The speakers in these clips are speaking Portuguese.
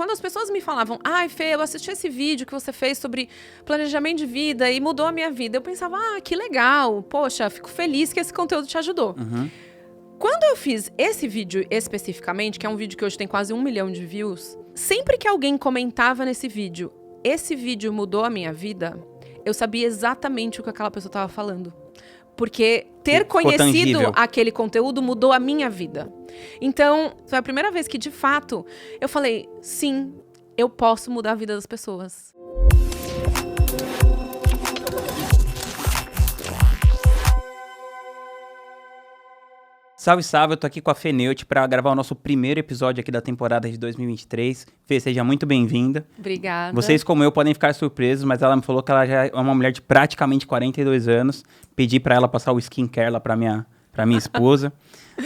quando as pessoas me falavam, ai, Fê, eu assisti esse vídeo que você fez sobre planejamento de vida e mudou a minha vida, eu pensava, que legal, poxa, fico feliz que esse conteúdo te ajudou. Quando eu fiz esse vídeo especificamente, que é um vídeo que hoje tem quase 1 milhão de views, sempre que alguém comentava nesse vídeo, esse vídeo mudou a minha vida, eu sabia exatamente o que aquela pessoa estava falando. Porque ter conhecido aquele conteúdo mudou a minha vida. Então, foi a primeira vez que, de fato, eu falei, sim, eu posso mudar a vida das pessoas. Salve, salve, eu tô aqui com a Fê Neut para gravar o nosso primeiro episódio aqui da temporada de 2023. Fê, seja muito bem-vinda. Obrigada. Vocês, como eu, podem ficar surpresos, mas ela me falou que ela já é uma mulher de praticamente 42 anos. Pedi para ela passar o skincare lá pra minha esposa.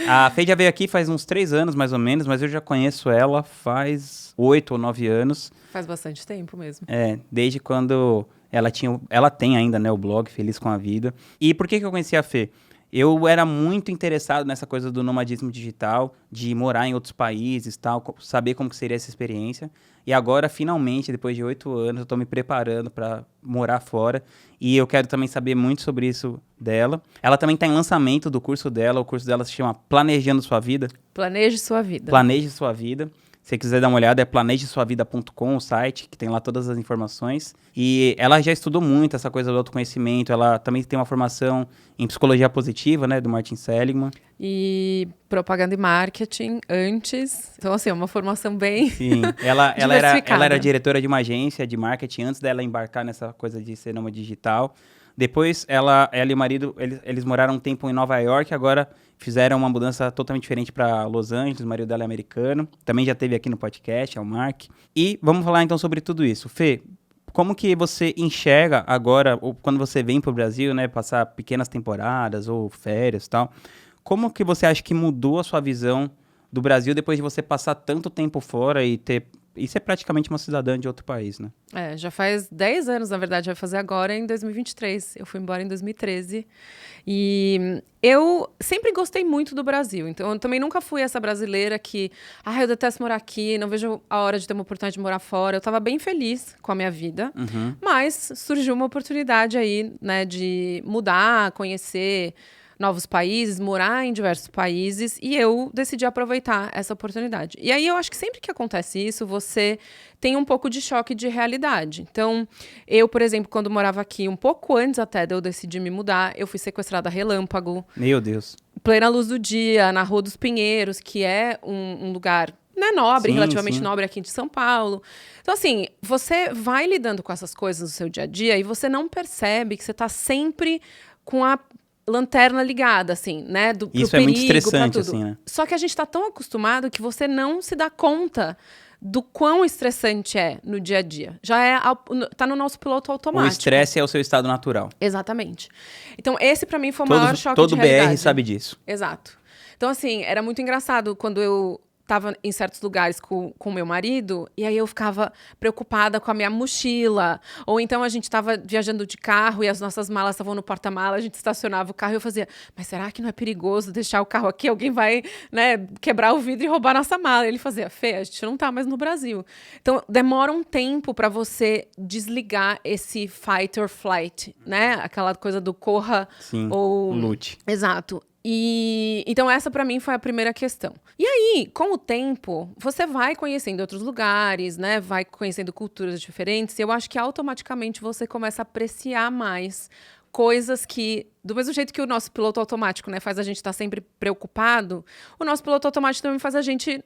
A Fê já veio aqui faz uns 3 anos, mais ou menos, mas eu já conheço ela faz 8 ou 9 anos. Faz bastante tempo mesmo. Desde quando ela tem ainda, né, o blog Feliz com a Vida. E por que eu conheci a Fê? Eu era muito interessado nessa coisa do nomadismo digital, de morar em outros países, tal, saber como que seria essa experiência. E agora, finalmente, depois de 8 anos, eu estou me preparando para morar fora. E eu quero também saber muito sobre isso dela. Ela também está em lançamento do curso dela. O curso dela se chama Planejando Sua Vida. Planeje Sua Vida. Planeje Sua Vida. Se você quiser dar uma olhada, é planejesuavida.com, o site, que tem lá todas as informações. E ela já estudou muito essa coisa do autoconhecimento. Ela também tem uma formação em psicologia positiva, né, do Martin Seligman. E propaganda e marketing antes. Então, assim, é uma formação bem Sim, ela era diretora de uma agência de marketing antes dela embarcar nessa coisa de ser nômade digital. Depois, ela e o marido, eles moraram um tempo em Nova York, agora fizeram uma mudança totalmente diferente para Los Angeles. O marido dela é americano, também já esteve aqui no podcast, é o Mark. E vamos falar então sobre tudo isso. Fê, como que você enxerga agora, ou quando você vem para o Brasil, né, passar pequenas temporadas ou férias e tal, como que você acha que mudou a sua visão do Brasil depois de você passar tanto tempo fora e ser praticamente uma cidadã de outro país, né? Já faz 10 anos, na verdade, vai fazer agora em 2023. Eu fui embora em 2013. E eu sempre gostei muito do Brasil. Então, eu também nunca fui essa brasileira que... eu detesto morar aqui, não vejo a hora de ter uma oportunidade de morar fora. Eu estava bem feliz com a minha vida. Mas surgiu uma oportunidade aí, né, de mudar, conhecer novos países, morar em diversos países, e eu decidi aproveitar essa oportunidade. E aí eu acho que sempre que acontece isso, você tem um pouco de choque de realidade. Então, eu, por exemplo, quando morava aqui, um pouco antes até de eu decidir me mudar, eu fui sequestrada relâmpago. Meu Deus. Plena luz do dia, na Rua dos Pinheiros, que é um lugar, né, nobre, relativamente nobre aqui de São Paulo. Então, assim, você vai lidando com essas coisas no seu dia a dia e você não percebe que você está sempre com a lanterna ligada, assim, né? Isso é muito estressante, assim, né? Só que a gente tá tão acostumado que você não se dá conta do quão estressante é no dia a dia. Tá no nosso piloto automático. O estresse é o seu estado natural. Exatamente. Então, esse pra mim foi o maior choque de realidade. Todo BR sabe disso. Exato. Então, assim, era muito engraçado quando eu tava em certos lugares com o meu marido, e aí eu ficava preocupada com a minha mochila. Ou então a gente tava viajando de carro e as nossas malas estavam no porta-mala, a gente estacionava o carro e eu fazia, mas será que não é perigoso deixar o carro aqui? Alguém vai, né, quebrar o vidro e roubar nossa mala. E ele fazia, Fê, a gente não tá mais no Brasil. Então, demora um tempo pra você desligar esse fight or flight, né? Aquela coisa do corra ou lute. Exato. E então essa pra mim foi a primeira questão. E aí, com o tempo, você vai conhecendo outros lugares, né? Vai conhecendo culturas diferentes. E eu acho que automaticamente você começa a apreciar mais coisas que, do mesmo jeito que o nosso piloto automático, né, faz a gente estar sempre preocupado, o nosso piloto automático também faz a gente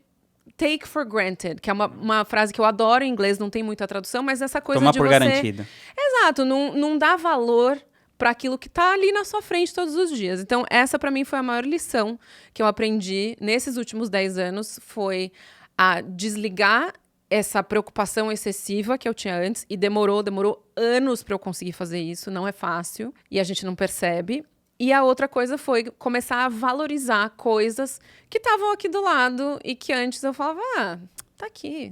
take for granted, que é uma frase que eu adoro em inglês, não tem muita tradução, mas essa coisa tomar de por você... garantida. Exato, não dá valor para aquilo que está ali na sua frente todos os dias. Então, essa para mim foi a maior lição que eu aprendi nesses últimos 10 anos, foi a desligar essa preocupação excessiva que eu tinha antes, e demorou anos para eu conseguir fazer isso, não é fácil, e a gente não percebe. E a outra coisa foi começar a valorizar coisas que estavam aqui do lado e que antes eu falava, tá aqui,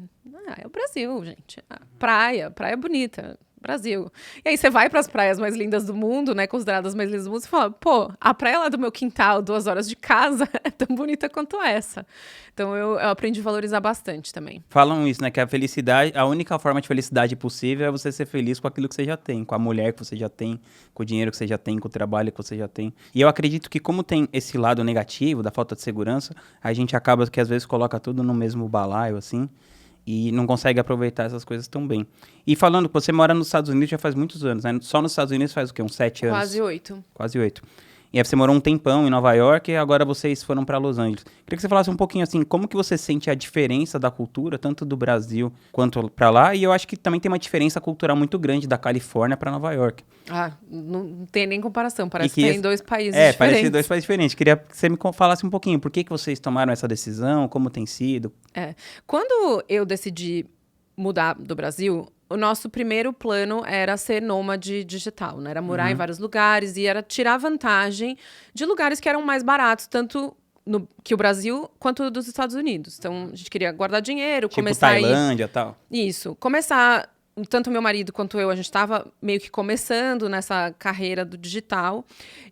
é o Brasil, gente. Praia bonita. Brasil. E aí você vai para as praias mais lindas do mundo, né, consideradas mais lindas do mundo, você fala, pô, a praia lá do meu quintal, 2 horas de casa, é tão bonita quanto essa. Então eu aprendi a valorizar bastante também. Falam isso, né, que a felicidade, a única forma de felicidade possível é você ser feliz com aquilo que você já tem, com a mulher que você já tem, com o dinheiro que você já tem, com o trabalho que você já tem. E eu acredito que como tem esse lado negativo da falta de segurança, a gente acaba que às vezes coloca tudo no mesmo balaio, assim, e não consegue aproveitar essas coisas tão bem. E falando que você mora nos Estados Unidos já faz muitos anos, né? Só nos Estados Unidos faz o quê? Uns 7 anos? Quase 8. Quase 8. E aí você morou um tempão em Nova York e agora vocês foram para Los Angeles. Queria que você falasse um pouquinho assim, como que você sente a diferença da cultura, tanto do Brasil quanto para lá? E eu acho que também tem uma diferença cultural muito grande da Califórnia para Nova York. Ah, não tem nem comparação. Parece que tem 2 países diferentes. Parece 2 países diferentes. Queria que você me falasse um pouquinho, por que vocês tomaram essa decisão, como tem sido? Quando eu decidi mudar do Brasil, o nosso primeiro plano era ser nômade digital, né? Era morar em vários lugares e era tirar vantagem de lugares que eram mais baratos, tanto que o Brasil quanto dos Estados Unidos. Então, a gente queria guardar dinheiro, tipo começar Tailândia e tal. Isso. Começar... Tanto meu marido quanto eu, a gente estava meio que começando nessa carreira do digital.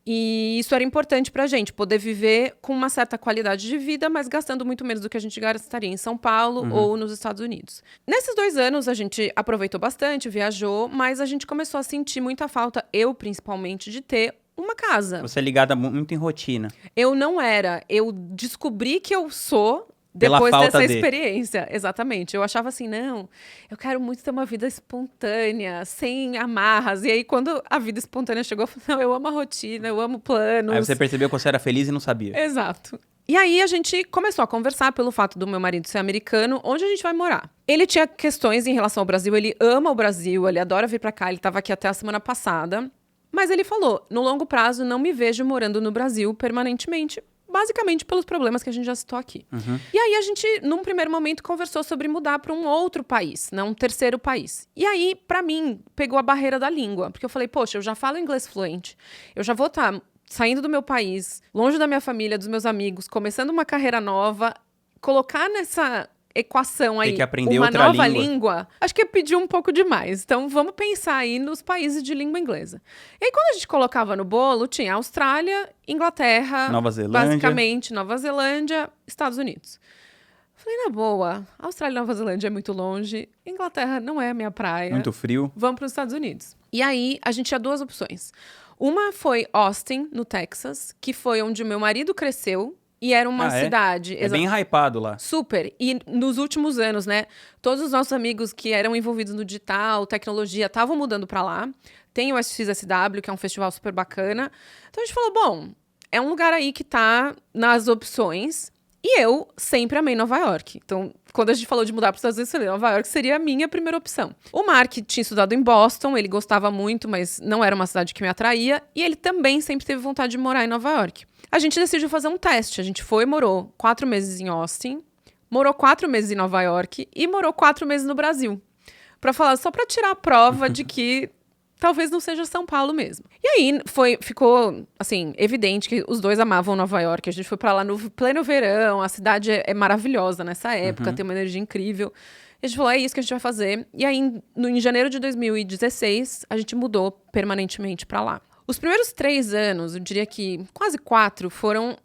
E isso era importante para a gente, poder viver com uma certa qualidade de vida, mas gastando muito menos do que a gente gastaria em São Paulo ou nos Estados Unidos. Nesses 2 anos, a gente aproveitou bastante, viajou, mas a gente começou a sentir muita falta, eu principalmente, de ter uma casa. Você é ligada muito em rotina. Eu não era. Eu descobri que eu sou... Depois dessa experiência, exatamente. Eu achava assim, não, eu quero muito ter uma vida espontânea, sem amarras. E aí, quando a vida espontânea chegou, eu falei, não, eu amo a rotina, eu amo planos. Aí você percebeu que você era feliz e não sabia. Exato. E aí, a gente começou a conversar pelo fato do meu marido ser americano, onde a gente vai morar. Ele tinha questões em relação ao Brasil, ele ama o Brasil, ele adora vir pra cá, ele estava aqui até a semana passada. Mas ele falou, no longo prazo, não me vejo morando no Brasil permanentemente. Basicamente pelos problemas que a gente já citou aqui. E aí a gente, num primeiro momento, conversou sobre mudar para um outro país, né? Um terceiro país. E aí, para mim, pegou a barreira da língua. Porque eu falei, poxa, eu já falo inglês fluente. Eu já vou estar saindo do meu país, longe da minha família, dos meus amigos, começando uma carreira nova. Colocar nessa equação aí, tem que aprender uma outra nova língua, acho que é pedir um pouco demais. Então, vamos pensar aí nos países de língua inglesa. E aí, quando a gente colocava no bolo, tinha Austrália, Inglaterra, Nova Zelândia. basicamente, Nova Zelândia, Estados Unidos. Falei, na boa, Austrália e Nova Zelândia é muito longe, Inglaterra não é a minha praia. Muito frio. Vamos para os Estados Unidos. E aí, a gente tinha 2 opções. Uma foi Austin, no Texas, que foi onde meu marido cresceu, e era uma cidade... É bem hypado lá. Super. E nos últimos anos, né? Todos os nossos amigos que eram envolvidos no digital, tecnologia, estavam mudando pra lá. Tem o SXSW, que é um festival super bacana. Então a gente falou, bom, é um lugar aí que tá nas opções. E eu sempre amei Nova York. Então, quando a gente falou de mudar para os Estados Unidos, eu falei, Nova York seria a minha primeira opção. O Mark tinha estudado em Boston, ele gostava muito, mas não era uma cidade que me atraía. E ele também sempre teve vontade de morar em Nova York. A gente decidiu fazer um teste. A gente foi e morou 4 meses em Austin, morou 4 meses em Nova York e morou 4 meses no Brasil. Pra falar, só pra tirar a prova de que talvez não seja São Paulo mesmo. E aí ficou, assim, evidente que os dois amavam Nova York. A gente foi pra lá no pleno verão, a cidade é maravilhosa nessa época, tem uma energia incrível. E a gente falou, é isso que a gente vai fazer. E aí, em janeiro de 2016, a gente mudou permanentemente pra lá. Os primeiros 3 anos, eu diria que quase 4, foram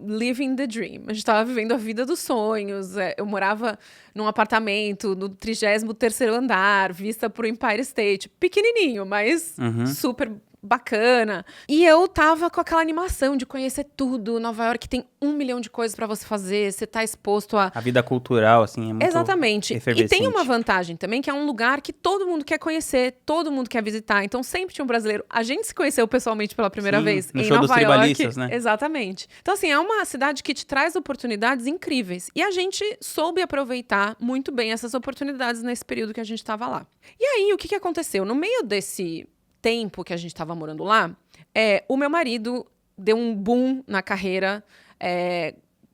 living the dream. A gente estava vivendo a vida dos sonhos. Eu morava num apartamento no 33º andar, vista pro Empire State. Pequenininho, mas super bacana. E eu tava com aquela animação de conhecer tudo. Nova York tem 1 milhão de coisas pra você fazer. Você tá exposto a... A vida cultural, assim, é muito Exatamente. efervescente. E tem uma vantagem também, que é um lugar que todo mundo quer conhecer, todo mundo quer visitar. Então, sempre tinha um brasileiro. A gente se conheceu pessoalmente pela primeira vez no em show Nova dos tribalistas, York. né? Exatamente. Então, assim, é uma cidade que te traz oportunidades incríveis. E a gente soube aproveitar muito bem essas oportunidades nesse período que a gente estava lá. E aí, o que aconteceu? No meio desse tempo que a gente estava morando lá, o meu marido deu um boom na carreira,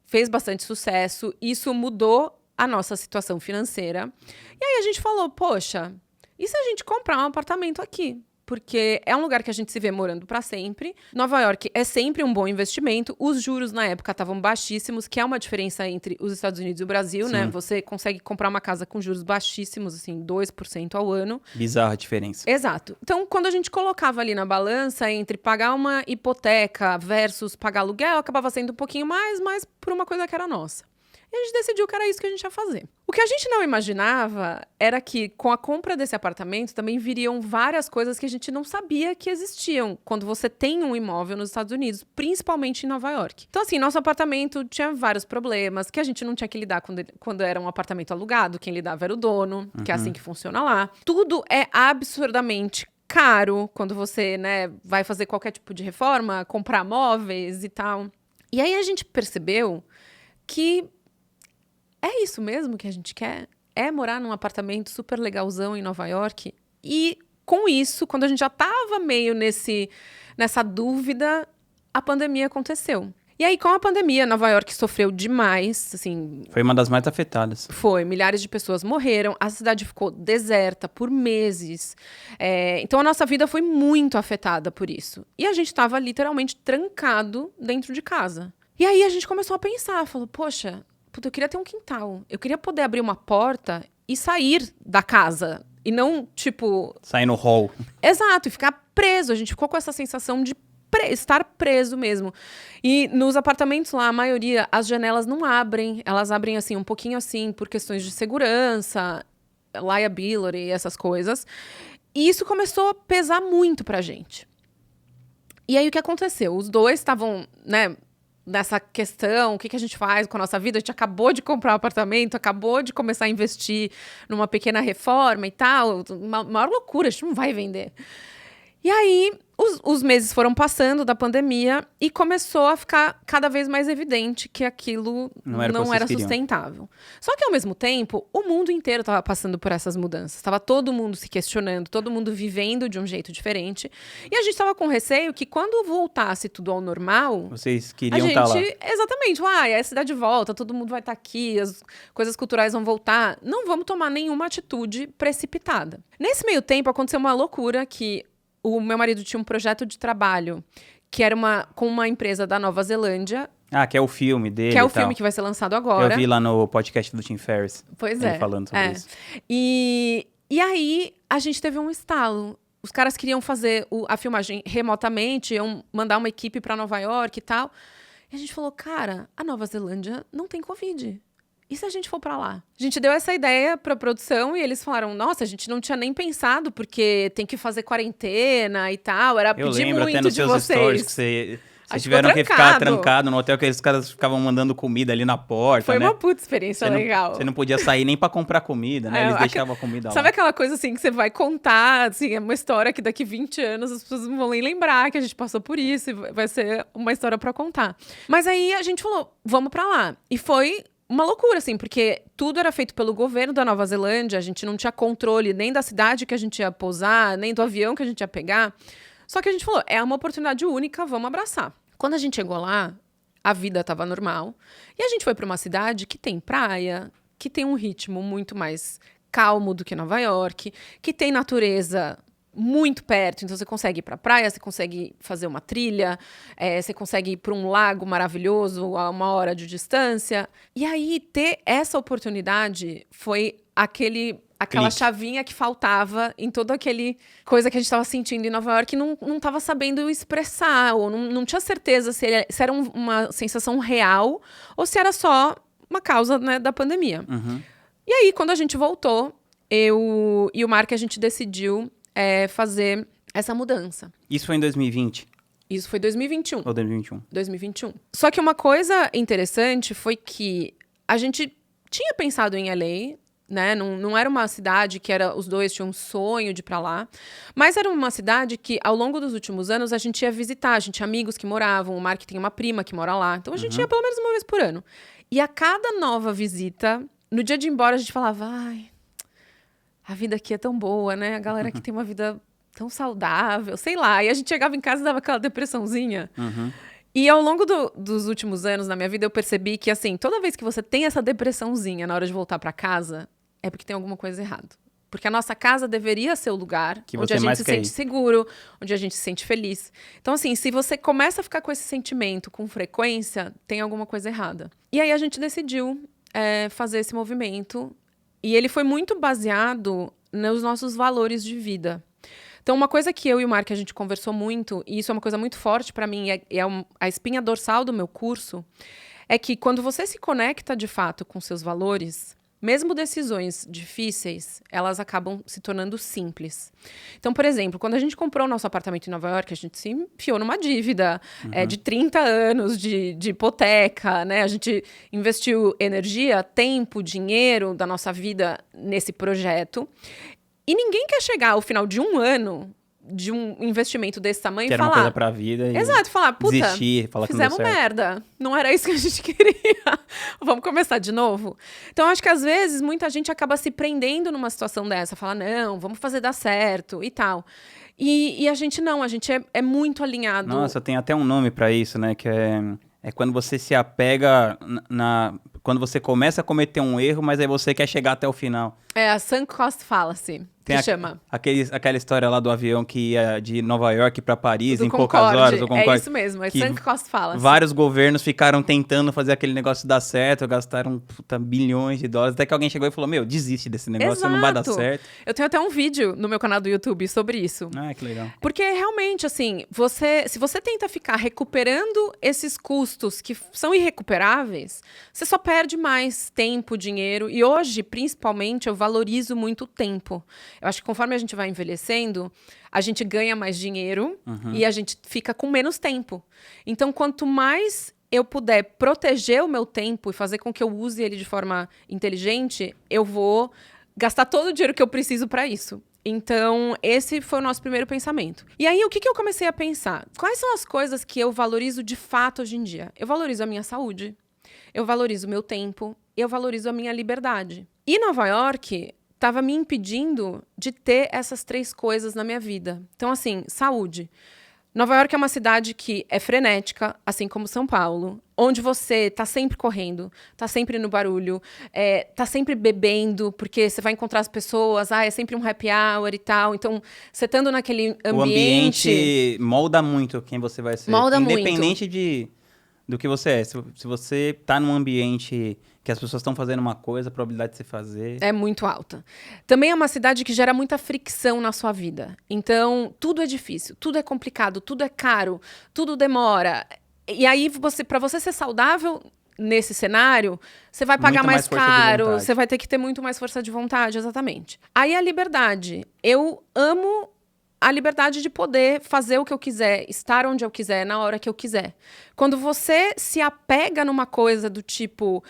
fez bastante sucesso, isso mudou a nossa situação financeira. E aí a gente falou, poxa, e se a gente comprar um apartamento aqui? porque é um lugar que a gente se vê morando para sempre. Nova York é sempre um bom investimento. Os juros na época estavam baixíssimos, que é uma diferença entre os Estados Unidos e o Brasil, né? Você consegue comprar uma casa com juros baixíssimos, assim, 2% ao ano. Bizarra a diferença. Exato. Então, quando a gente colocava ali na balança entre pagar uma hipoteca versus pagar aluguel, acabava sendo um pouquinho mais, mas por uma coisa que era nossa. E a gente decidiu que era isso que a gente ia fazer. O que a gente não imaginava era que, com a compra desse apartamento, também viriam várias coisas que a gente não sabia que existiam quando você tem um imóvel nos Estados Unidos, principalmente em Nova York. Então, assim, nosso apartamento tinha vários problemas que a gente não tinha que lidar quando era um apartamento alugado. Quem lidava era o dono, que é assim que funciona lá. Tudo é absurdamente caro quando você, né, vai fazer qualquer tipo de reforma, comprar móveis e tal. E aí a gente percebeu que é isso mesmo que a gente quer? É morar num apartamento super legalzão em Nova York? E com isso, quando a gente já estava meio nessa dúvida, a pandemia aconteceu. E aí, com a pandemia, Nova York sofreu demais, assim... Foi uma das mais afetadas. Foi, milhares de pessoas morreram, a cidade ficou deserta por meses. Então, a nossa vida foi muito afetada por isso. E a gente estava literalmente trancado dentro de casa. E aí, a gente começou a pensar, falou, poxa... eu queria ter um quintal. Eu queria poder abrir uma porta e sair da casa. E não, tipo... sair no hall. Exato, e ficar preso. A gente ficou com essa sensação de estar preso mesmo. E nos apartamentos lá, a maioria, as janelas não abrem. Elas abrem, assim, um pouquinho assim, por questões de segurança, liability, essas coisas. E isso começou a pesar muito pra gente. E aí, o que aconteceu? Os dois estavam, né... nessa questão, o que a gente faz com a nossa vida? A gente acabou de comprar um apartamento, acabou de começar a investir numa pequena reforma e tal. Uma maior loucura, a gente não vai vender. E aí, os meses foram passando da pandemia e começou a ficar cada vez mais evidente que aquilo não era sustentável. Só que, ao mesmo tempo, o mundo inteiro estava passando por essas mudanças. Estava todo mundo se questionando, todo mundo vivendo de um jeito diferente. E a gente estava com receio que, quando voltasse tudo ao normal... vocês queriam estar lá. Exatamente. A cidade volta, todo mundo vai estar aqui, as coisas culturais vão voltar. Não vamos tomar nenhuma atitude precipitada. Nesse meio tempo, aconteceu uma loucura que... o meu marido tinha um projeto de trabalho que era com uma empresa da Nova Zelândia. Ah, que é o filme dele. Que é o filme que vai ser lançado agora. Eu vi lá no podcast do Tim Ferriss. Pois ele falando sobre isso. E aí, a gente teve um estalo. Os caras queriam fazer a filmagem remotamente, iam mandar uma equipe para Nova York e tal. E a gente falou, cara, a Nova Zelândia não tem Covid. E se a gente for pra lá? A gente deu essa ideia pra produção e eles falaram, nossa, a gente não tinha nem pensado, porque tem que fazer quarentena e tal. Era pedir muito de vocês. Eu lembro até nos seus stories que vocês tiveram que ficar trancado no hotel, que os caras ficavam mandando comida ali na porta, Foi né? uma puta experiência legal. Você não podia sair nem pra comprar comida, né? Eles deixavam a comida lá. Sabe aquela coisa assim que você vai contar, assim, é uma história que daqui 20 anos as pessoas não vão nem lembrar que a gente passou por isso e vai ser uma história pra contar. Mas aí a gente falou, vamos pra lá. E foi... uma loucura, assim, porque tudo era feito pelo governo da Nova Zelândia, a gente não tinha controle nem da cidade que a gente ia pousar, nem do avião que a gente ia pegar. Só que a gente falou, é uma oportunidade única, vamos abraçar. Quando a gente chegou lá, a vida estava normal. E a gente foi para uma cidade que tem praia, que tem um ritmo muito mais calmo do que Nova York, que tem natureza muito perto, então você consegue ir pra praia, você consegue fazer uma trilha, você consegue ir para um lago maravilhoso a 1 hora de distância. E aí, ter essa oportunidade foi aquela chavinha que faltava em toda aquele coisa que a gente estava sentindo em Nova York e não estava sabendo expressar, ou não tinha certeza se era uma sensação real ou se era só uma causa, né, da pandemia. Uhum. E aí, quando a gente voltou, eu e o Mark, a gente decidiu fazer essa mudança. Isso foi em 2020? Isso foi 2021. Ou 2021? 2021. Só que uma coisa interessante foi que a gente tinha pensado em LA, né? Não era uma cidade que os dois tinham um sonho de ir pra lá, mas era uma cidade que, ao longo dos últimos anos, a gente ia visitar. A gente tinha amigos que moravam, o Mark tem uma prima que mora lá, então a gente ia pelo menos uma vez por ano. E a cada nova visita, no dia de ir embora, a gente falava, ai, a vida aqui é tão boa, né? A galera aqui tem uma vida tão saudável, sei lá. E a gente chegava em casa e dava aquela depressãozinha. Uhum. E ao longo dos últimos anos na minha vida, eu percebi que, assim, toda vez que você tem essa depressãozinha na hora de voltar pra casa, é porque tem alguma coisa errada. Porque a nossa casa deveria ser o lugar que onde a gente se sente seguro, onde a gente se sente feliz. Então, assim, se você começa a ficar com esse sentimento com frequência, tem alguma coisa errada. E aí a gente decidiu fazer esse movimento. E ele foi muito baseado nos nossos valores de vida. Então, uma coisa que eu e o Mark, a gente conversou muito, e isso é uma coisa muito forte para mim, a espinha dorsal do meu curso, é que quando você se conecta de fato com seus valores, mesmo decisões difíceis, elas acabam se tornando simples. Então, por exemplo, quando a gente comprou o nosso apartamento em Nova York, a gente se enfiou numa dívida de 30 anos de hipoteca, né? A gente investiu energia, tempo, dinheiro da nossa vida nesse projeto. E ninguém quer chegar ao final de um ano de um investimento desse tamanho e falar... uma coisa pra vida e exato, falar, puta, desistir, falar fizemos merda. Não era isso que a gente queria. Vamos começar de novo? Então, acho que às vezes muita gente acaba se prendendo numa situação dessa. Fala, não, vamos fazer dar certo e tal. E a gente não, a gente é muito alinhado. Nossa, tem até um nome pra isso, né? Que é quando você se apega quando você começa a cometer um erro, mas aí você quer chegar até o final. É a sunk cost fallacy. Tem chama. Aquela história lá do avião que ia de Nova York para Paris em Concorde. poucas horas. O Concorde, é isso mesmo, é sunk cost fallacy. Vários governos ficaram tentando fazer aquele negócio dar certo, gastaram bilhões de dólares, até que alguém chegou e falou, desiste desse negócio, não vai dar certo. Eu tenho até um vídeo no meu canal do YouTube sobre isso. Ah, que legal. Porque realmente, assim, se você tenta ficar recuperando esses custos que são irrecuperáveis, você só perde mais tempo, dinheiro. E hoje, principalmente, eu valorizo muito o tempo. Eu acho que conforme a gente vai envelhecendo, a gente ganha mais dinheiro e a gente fica com menos tempo. Então, quanto mais eu puder proteger o meu tempo e fazer com que eu use ele de forma inteligente, eu vou gastar todo o dinheiro que eu preciso para isso. Então, esse foi o nosso primeiro pensamento. E aí, o que eu comecei a pensar? Quais são as coisas que eu valorizo de fato hoje em dia? Eu valorizo a minha saúde, eu valorizo o meu tempo, eu valorizo a minha liberdade. E Nova York estava me impedindo de ter essas 3 coisas na minha vida. Então, assim, saúde. Nova York é uma cidade que é frenética, assim como São Paulo, onde você tá sempre correndo, tá sempre no barulho, tá sempre bebendo, porque você vai encontrar as pessoas, é sempre um happy hour e tal. Então, você estando naquele ambiente... O ambiente molda muito quem você vai ser. Molda independente do que você é. Se você tá num ambiente que as pessoas estão fazendo uma coisa, a probabilidade de você fazer... é muito alta. Também é uma cidade que gera muita fricção na sua vida. Então, tudo é difícil, tudo é complicado, tudo é caro, tudo demora. E aí, para você ser saudável nesse cenário, você vai pagar mais caro, você vai ter que ter muito mais força de vontade, exatamente. Aí a liberdade. Eu amo a liberdade de poder fazer o que eu quiser, estar onde eu quiser, na hora que eu quiser. Quando você se apega numa coisa do tipo...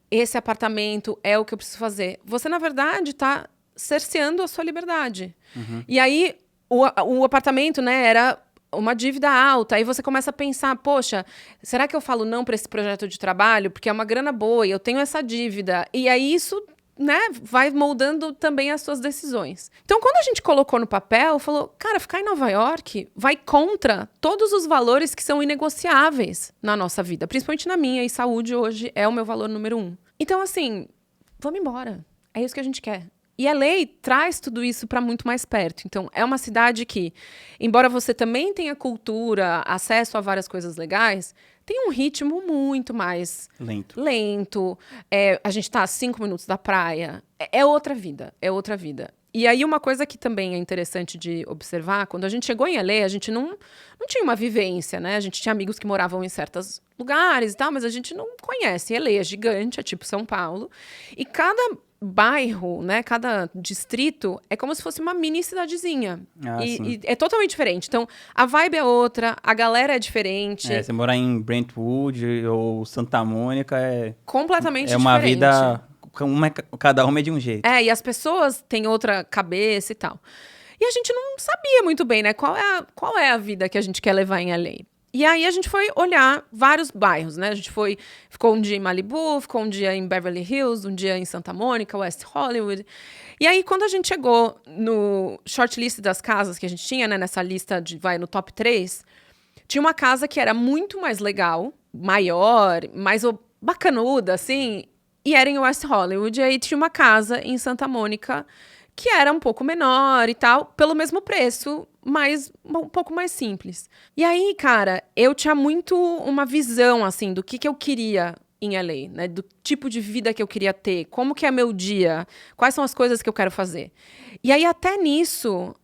esse apartamento é o que eu preciso fazer. Você, na verdade, está cerceando a sua liberdade. E aí, o apartamento, né, era uma dívida alta. Aí você começa a pensar, poxa, será que eu falo não para esse projeto de trabalho? Porque é uma grana boa e eu tenho essa dívida. E aí isso, né, vai moldando também as suas decisões. Então, quando a gente colocou no papel, falou, cara, ficar em Nova York vai contra todos os valores que são inegociáveis na nossa vida, principalmente na minha, e saúde hoje é o meu valor número 1. Então, assim, vamos embora. É isso que a gente quer. E a LA traz tudo isso para muito mais perto. Então, é uma cidade que, embora você também tenha cultura, acesso a várias coisas legais, tem um ritmo muito mais lento. A gente está a 5 minutos da praia. É outra vida, é outra vida. E aí, uma coisa que também é interessante de observar, quando a gente chegou em LA, a gente não tinha uma vivência, né? A gente tinha amigos que moravam em certos lugares e tal, mas a gente não conhece. LA é gigante, é tipo São Paulo. E cada bairro, né, cada distrito é como se fosse uma mini cidadezinha. E é totalmente diferente. Então, a vibe é outra, a galera é diferente. Você morar em Brentwood ou Santa Mônica é... completamente diferente. É uma diferente. vida... cada uma é de um jeito. E as pessoas têm outra cabeça e tal. E a gente não sabia muito bem, né, qual é a vida que a gente quer levar em LA. E aí a gente foi olhar vários bairros, né? A gente ficou um dia em Malibu, ficou um dia em Beverly Hills, um dia em Santa Mônica, West Hollywood. E aí, quando a gente chegou no shortlist das casas que a gente tinha, né? Nessa lista no top 3, tinha uma casa que era muito mais legal, maior, mais bacanuda, assim, e era em West Hollywood. E aí tinha uma casa em Santa Mônica que era um pouco menor e tal, pelo mesmo preço, mas um pouco mais simples. E aí, cara, eu tinha muito uma visão, assim, do que eu queria em LA, né? Do tipo de vida que eu queria ter, como que é meu dia, quais são as coisas que eu quero fazer. E aí, até nisso,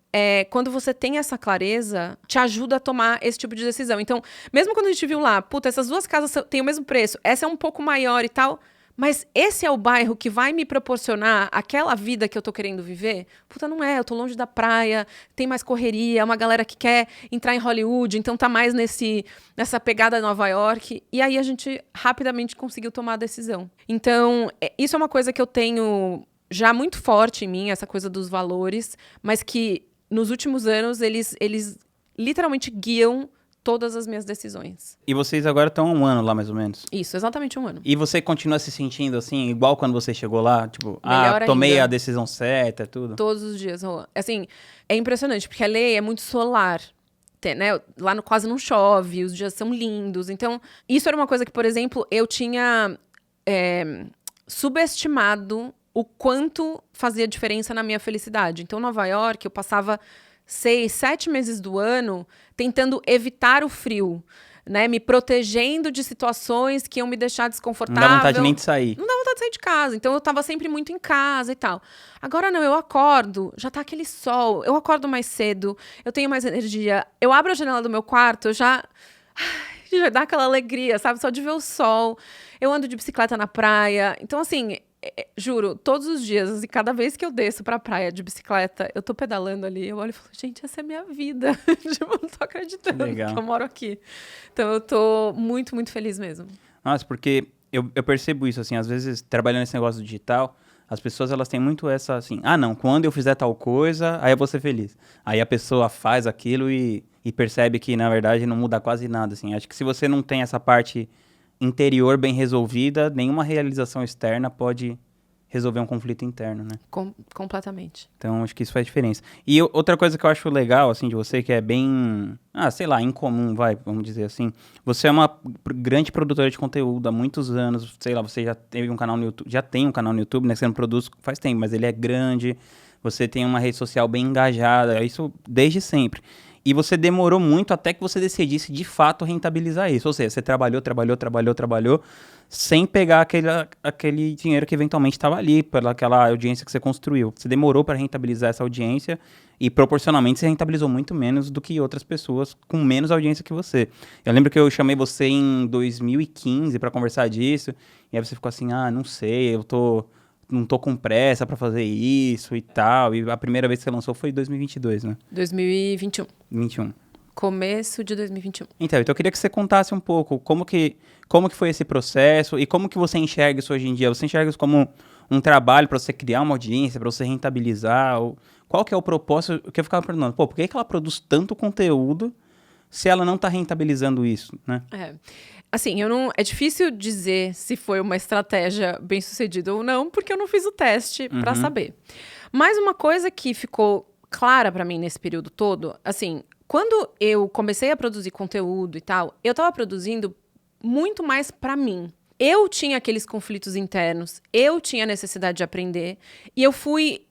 quando você tem essa clareza, te ajuda a tomar esse tipo de decisão. Então, mesmo quando a gente viu lá, puta, essas duas casas têm o mesmo preço, essa é um pouco maior e tal, mas esse é o bairro que vai me proporcionar aquela vida que eu tô querendo viver? Puta, não é. Eu tô longe da praia, tem mais correria, é uma galera que quer entrar em Hollywood, então tá mais nessa pegada Nova York. E aí a gente rapidamente conseguiu tomar a decisão. Então, isso é uma coisa que eu tenho já muito forte em mim, essa coisa dos valores, mas que nos últimos anos eles literalmente guiam todas as minhas decisões. E vocês agora estão há um ano lá, mais ou menos? Isso, exatamente um ano. E você continua se sentindo assim, igual quando você chegou lá? Tipo, melhor tomei ainda. A decisão certa, tudo? Todos os dias, Rô. Assim, é impressionante, porque a LA é muito solar. Né? Lá quase não chove, os dias são lindos. Então, isso era uma coisa que, por exemplo, eu tinha subestimado o quanto fazia diferença na minha felicidade. Então, Nova York, eu passava 6, 7 meses do ano tentando evitar o frio, né? Me protegendo de situações que iam me deixar desconfortável. Não dá vontade nem de sair. Não dá vontade de sair de casa. Então, eu tava sempre muito em casa e tal. Agora, não, eu acordo, já tá aquele sol, eu acordo mais cedo, eu tenho mais energia. Eu abro a janela do meu quarto, já dá aquela alegria, sabe? Só de ver o sol. Eu ando de bicicleta na praia. Então, assim, juro, todos os dias, e cada vez que eu desço pra praia de bicicleta, eu tô pedalando ali, eu olho e falo, gente, essa é a minha vida. Tipo, eu não tô acreditando que eu moro aqui. Então, eu tô muito, muito feliz mesmo. Nossa, porque eu percebo isso, assim, às vezes, trabalhando nesse negócio digital, as pessoas, elas têm muito essa, assim, não, quando eu fizer tal coisa, aí eu vou ser feliz. Aí a pessoa faz aquilo e percebe que, na verdade, não muda quase nada, assim. Acho que se você não tem essa parte interior bem resolvida, nenhuma realização externa pode resolver um conflito interno, né? Completamente. Então, acho que isso faz diferença. E outra coisa que eu acho legal, assim, de você, que é bem, sei lá, incomum, vamos dizer assim. Você é uma grande produtora de conteúdo há muitos anos, sei lá, você já teve um canal no YouTube, já tem um canal no YouTube, né? Você não produz faz tempo, mas ele é grande, você tem uma rede social bem engajada, isso desde sempre. E você demorou muito até que você decidisse, de fato, rentabilizar isso. Ou seja, você trabalhou, sem pegar aquele dinheiro que eventualmente estava ali, pelaquela audiência que você construiu. Você demorou para rentabilizar essa audiência e, proporcionalmente, você rentabilizou muito menos do que outras pessoas com menos audiência que você. Eu lembro que eu chamei você em 2015 para conversar disso, e aí você ficou assim, não sei, não tô com pressa pra fazer isso e tal. E a primeira vez que você lançou foi em 2022, né? 2021. 21. Começo de 2021. Então eu queria que você contasse um pouco como que foi esse processo e como que você enxerga isso hoje em dia. Você enxerga isso como um trabalho para você criar uma audiência, para você rentabilizar? Qual que é o propósito? Que eu ficava perguntando, por que ela produz tanto conteúdo se ela não tá rentabilizando isso, né? Assim, é difícil dizer se foi uma estratégia bem sucedida ou não, porque eu não fiz o teste para saber. Mas uma coisa que ficou clara para mim nesse período todo, assim, quando eu comecei a produzir conteúdo e tal, eu tava produzindo muito mais para mim. Eu tinha aqueles conflitos internos, eu tinha necessidade de aprender, e eu fui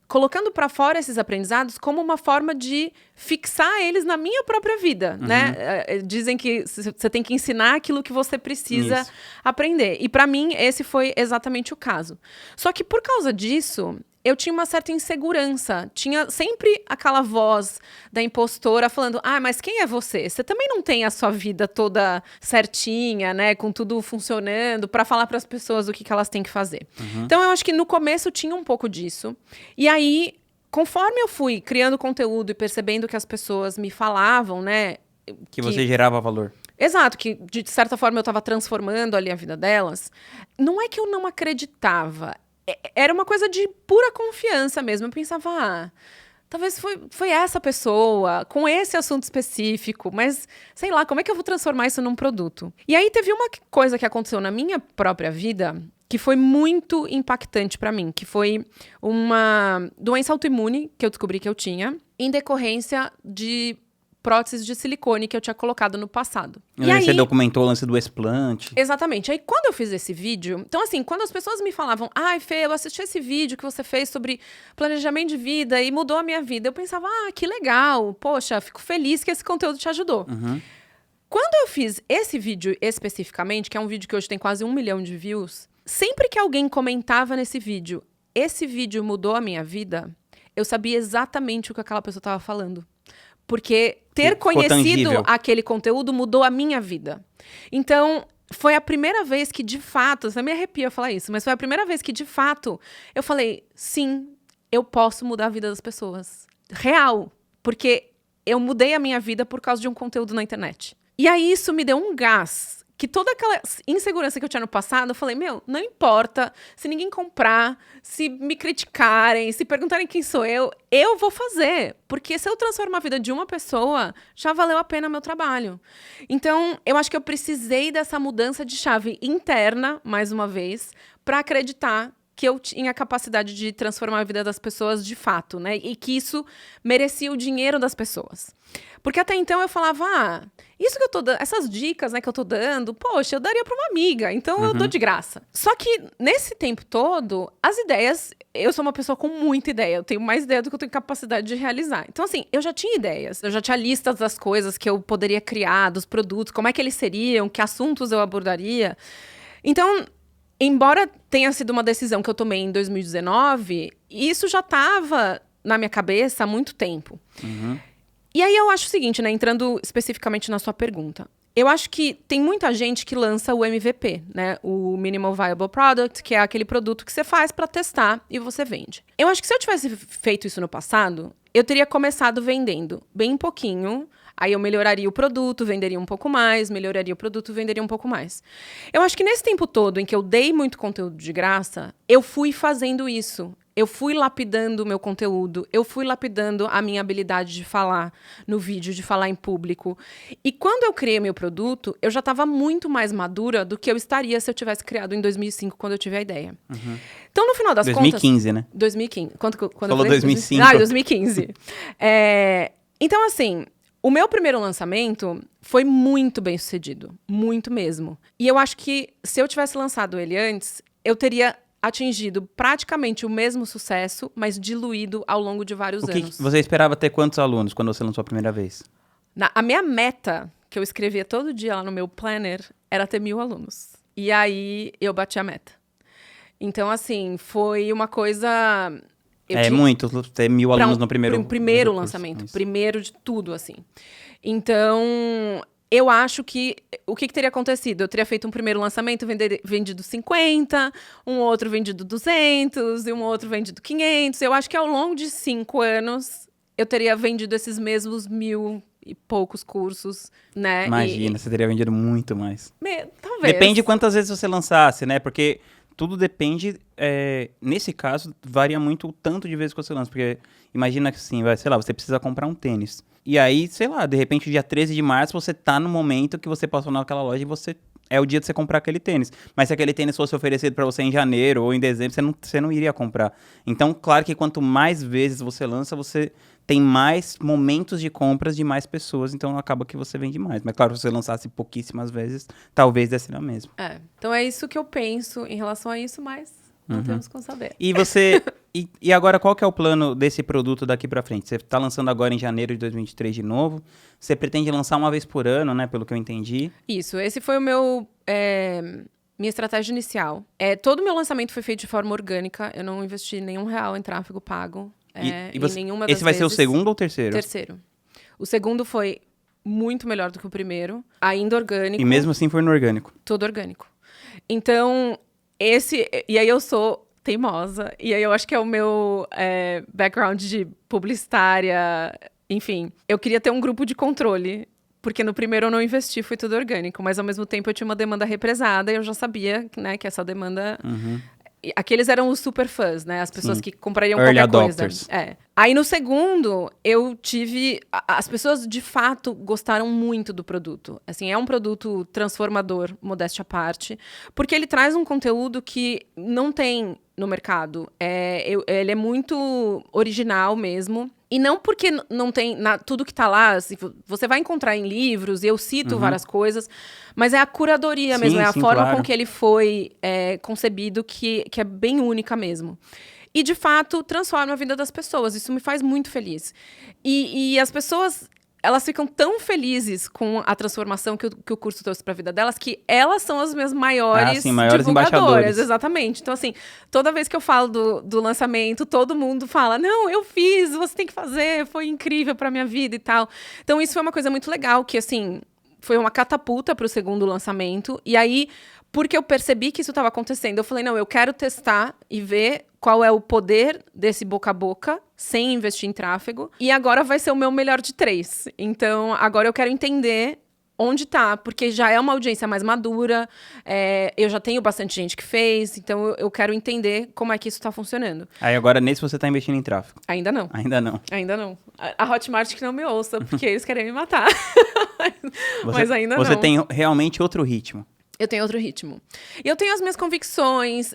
colocando para fora esses aprendizados como uma forma de fixar eles na minha própria vida, né? Dizem que você tem que ensinar aquilo que você precisa aprender. E para mim, esse foi exatamente o caso. Só que por causa disso, eu tinha uma certa insegurança. Tinha sempre aquela voz da impostora falando, mas quem é você? Você também não tem a sua vida toda certinha, né? Com tudo funcionando, para falar para as pessoas o que elas têm que fazer. Então, eu acho que no começo tinha um pouco disso. E aí, conforme eu fui criando conteúdo e percebendo que as pessoas me falavam, né? Que você gerava valor. Exato, que de certa forma eu estava transformando ali a vida delas. Não é que eu não acreditava. Era uma coisa de pura confiança mesmo. Eu pensava, talvez foi essa pessoa, com esse assunto específico, mas, sei lá, como é que eu vou transformar isso num produto? E aí teve uma coisa que aconteceu na minha própria vida que foi muito impactante pra mim, que foi uma doença autoimune que eu descobri que eu tinha, em decorrência de próteses de silicone que eu tinha colocado no passado. E aí você documentou o lance do explante. Exatamente. Aí quando eu fiz esse vídeo... Então assim, quando as pessoas me falavam, ai, Fê, eu assisti esse vídeo que você fez sobre planejamento de vida e mudou a minha vida. Eu pensava, que legal. Poxa, fico feliz que esse conteúdo te ajudou. Uhum. Quando eu fiz esse vídeo especificamente, que é um vídeo que hoje tem quase 1 milhão de views, sempre que alguém comentava nesse vídeo, esse vídeo mudou a minha vida, eu sabia exatamente o que aquela pessoa estava falando. Porque ter conhecido aquele conteúdo mudou a minha vida. Então, foi a primeira vez que, de fato, você me arrepia falar isso, mas foi a primeira vez que, de fato, eu falei, sim, eu posso mudar a vida das pessoas. Real. Porque eu mudei a minha vida por causa de um conteúdo na internet. E aí isso me deu um gás. Que toda aquela insegurança que eu tinha no passado, eu falei, meu, não importa se ninguém comprar, se me criticarem, se perguntarem quem sou eu vou fazer. Porque se eu transformar a vida de uma pessoa, já valeu a pena meu trabalho. Então, eu acho que eu precisei dessa mudança de chave interna, mais uma vez, para acreditar que eu tinha a capacidade de transformar a vida das pessoas de fato, né? E que isso merecia o dinheiro das pessoas. Porque até então eu falava, isso que eu tô dando, essas dicas, né, que eu tô dando, poxa, eu daria pra uma amiga, então eu dou de graça. Só que nesse tempo todo, as ideias, eu sou uma pessoa com muita ideia, eu tenho mais ideia do que eu tenho capacidade de realizar. Então assim, eu já tinha ideias, eu já tinha listas das coisas que eu poderia criar, dos produtos, como é que eles seriam, que assuntos eu abordaria. Então, embora tenha sido uma decisão que eu tomei em 2019, isso já estava na minha cabeça há muito tempo. Uhum. E aí eu acho o seguinte, né, entrando especificamente na sua pergunta. Eu acho que tem muita gente que lança o MVP, né, o Minimal Viable Product, que é aquele produto que você faz para testar e você vende. Eu acho que se eu tivesse feito isso no passado, eu teria começado vendendo bem pouquinho. Aí eu melhoraria o produto, venderia um pouco mais, melhoraria o produto, venderia um pouco mais. Eu acho que nesse tempo todo em que eu dei muito conteúdo de graça, eu fui fazendo isso. Eu fui lapidando o meu conteúdo, eu fui lapidando a minha habilidade de falar no vídeo, de falar em público. E quando eu criei meu produto, eu já estava muito mais madura do que eu estaria se eu tivesse criado em 2005, quando eu tive a ideia. Uhum. Então, no final das 2015, contas... né? 2015. Quando falou 2005. 2015. Então, assim... O meu primeiro lançamento foi muito bem sucedido, muito mesmo. E eu acho que se eu tivesse lançado ele antes, eu teria atingido praticamente o mesmo sucesso, mas diluído ao longo de vários anos. Você esperava ter quantos alunos quando você lançou a primeira vez? A minha meta, que eu escrevia todo dia lá no meu planner, era ter 1.000 alunos. E aí eu bati a meta. Então, assim, foi uma coisa... muito ter 1.000 alunos no primeiro... primeiro lançamento, primeiro de tudo, assim. Então, eu acho que... O que teria acontecido? Eu teria feito um primeiro lançamento, vendido 50, um outro vendido 200, e um outro vendido 500. Eu acho que ao longo de 5 anos, eu teria vendido esses mesmos 1.000 e poucos cursos, né? Imagina, você teria vendido muito mais. Talvez. Depende de quantas vezes você lançasse, né? Porque... Tudo depende, nesse caso, varia muito o tanto de vezes que você lança. Porque imagina que assim, sei lá, você precisa comprar um tênis. E aí, sei lá, de repente, dia 13 de março, você tá no momento que você passou naquela loja e é o dia de você comprar aquele tênis. Mas se aquele tênis fosse oferecido para você em janeiro ou em dezembro, você não iria comprar. Então, claro que quanto mais vezes você lança, você tem mais momentos de compras de mais pessoas, então acaba que você vende mais. Mas claro, se você lançasse pouquíssimas vezes, talvez desse na mesma. Então é isso que eu penso em relação a isso, mas não temos como saber. E você... e agora, qual que é o plano desse produto daqui pra frente? Você está lançando agora em janeiro de 2023 de novo. Você pretende lançar uma vez por ano, né? Pelo que eu entendi. Isso, esse foi o meu... minha estratégia inicial. Todo o meu lançamento foi feito de forma orgânica. Eu não investi nenhum real em tráfego pago. E você, esse vai ser o segundo ou o terceiro? Terceiro. O segundo foi muito melhor do que o primeiro. Ainda orgânico. E mesmo assim foi no orgânico? Tudo orgânico. Então, e aí eu sou teimosa. E aí eu acho que é o meu background de publicitária. Enfim, eu queria ter um grupo de controle. Porque no primeiro eu não investi, foi tudo orgânico. Mas ao mesmo tempo eu tinha uma demanda represada. E eu já sabia, né, que essa demanda... Uhum. Aqueles eram os super fãs, né? As pessoas que comprariam Early qualquer adopters. coisa. Aí no segundo, eu tive... As pessoas, de fato, gostaram muito do produto. Assim, é um produto transformador, modéstia à parte. Porque ele traz um conteúdo que não tem no mercado. Ele é muito original mesmo. E não porque não tem tudo que tá lá, assim, você vai encontrar em livros, e eu cito várias coisas, mas é a curadoria mesmo, é a forma com que ele foi concebido que é bem única mesmo. E, de fato, transforma a vida das pessoas. Isso me faz muito feliz. E as pessoas, elas ficam tão felizes com a transformação que o curso trouxe para a vida delas, que elas são as minhas maiores divulgadoras. Exatamente. Então, assim, toda vez que eu falo do lançamento, todo mundo fala, não, eu fiz, você tem que fazer, foi incrível para minha vida e tal. Então, isso foi uma coisa muito legal, que, assim, foi uma catapulta para o segundo lançamento. E aí, porque eu percebi que isso estava acontecendo, eu falei, não, eu quero testar e ver qual é o poder desse boca a boca, sem investir em tráfego. E agora vai ser o meu melhor de 3. Então, agora eu quero entender onde tá, porque já é uma audiência mais madura, eu já tenho bastante gente que fez, então eu quero entender como é que isso tá funcionando. Aí agora nesse você tá investindo em tráfego? Ainda não. Ainda não? Ainda não. A Hotmart que não me ouça, porque eles querem me matar. Mas ainda não. Você tem realmente outro ritmo. Eu tenho outro ritmo. E eu tenho as minhas convicções.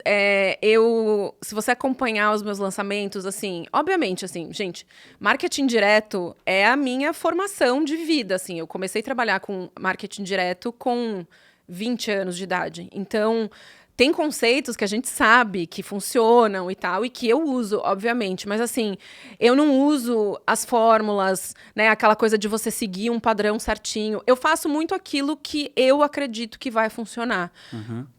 Se você acompanhar os meus lançamentos, assim, obviamente, assim, gente, marketing direto é a minha formação de vida, assim. Eu comecei a trabalhar com marketing direto com 20 anos de idade. Então, tem conceitos que a gente sabe que funcionam e tal, e que eu uso, obviamente. Mas, assim, eu não uso as fórmulas, né? Aquela coisa de você seguir um padrão certinho. Eu faço muito aquilo que eu acredito que vai funcionar.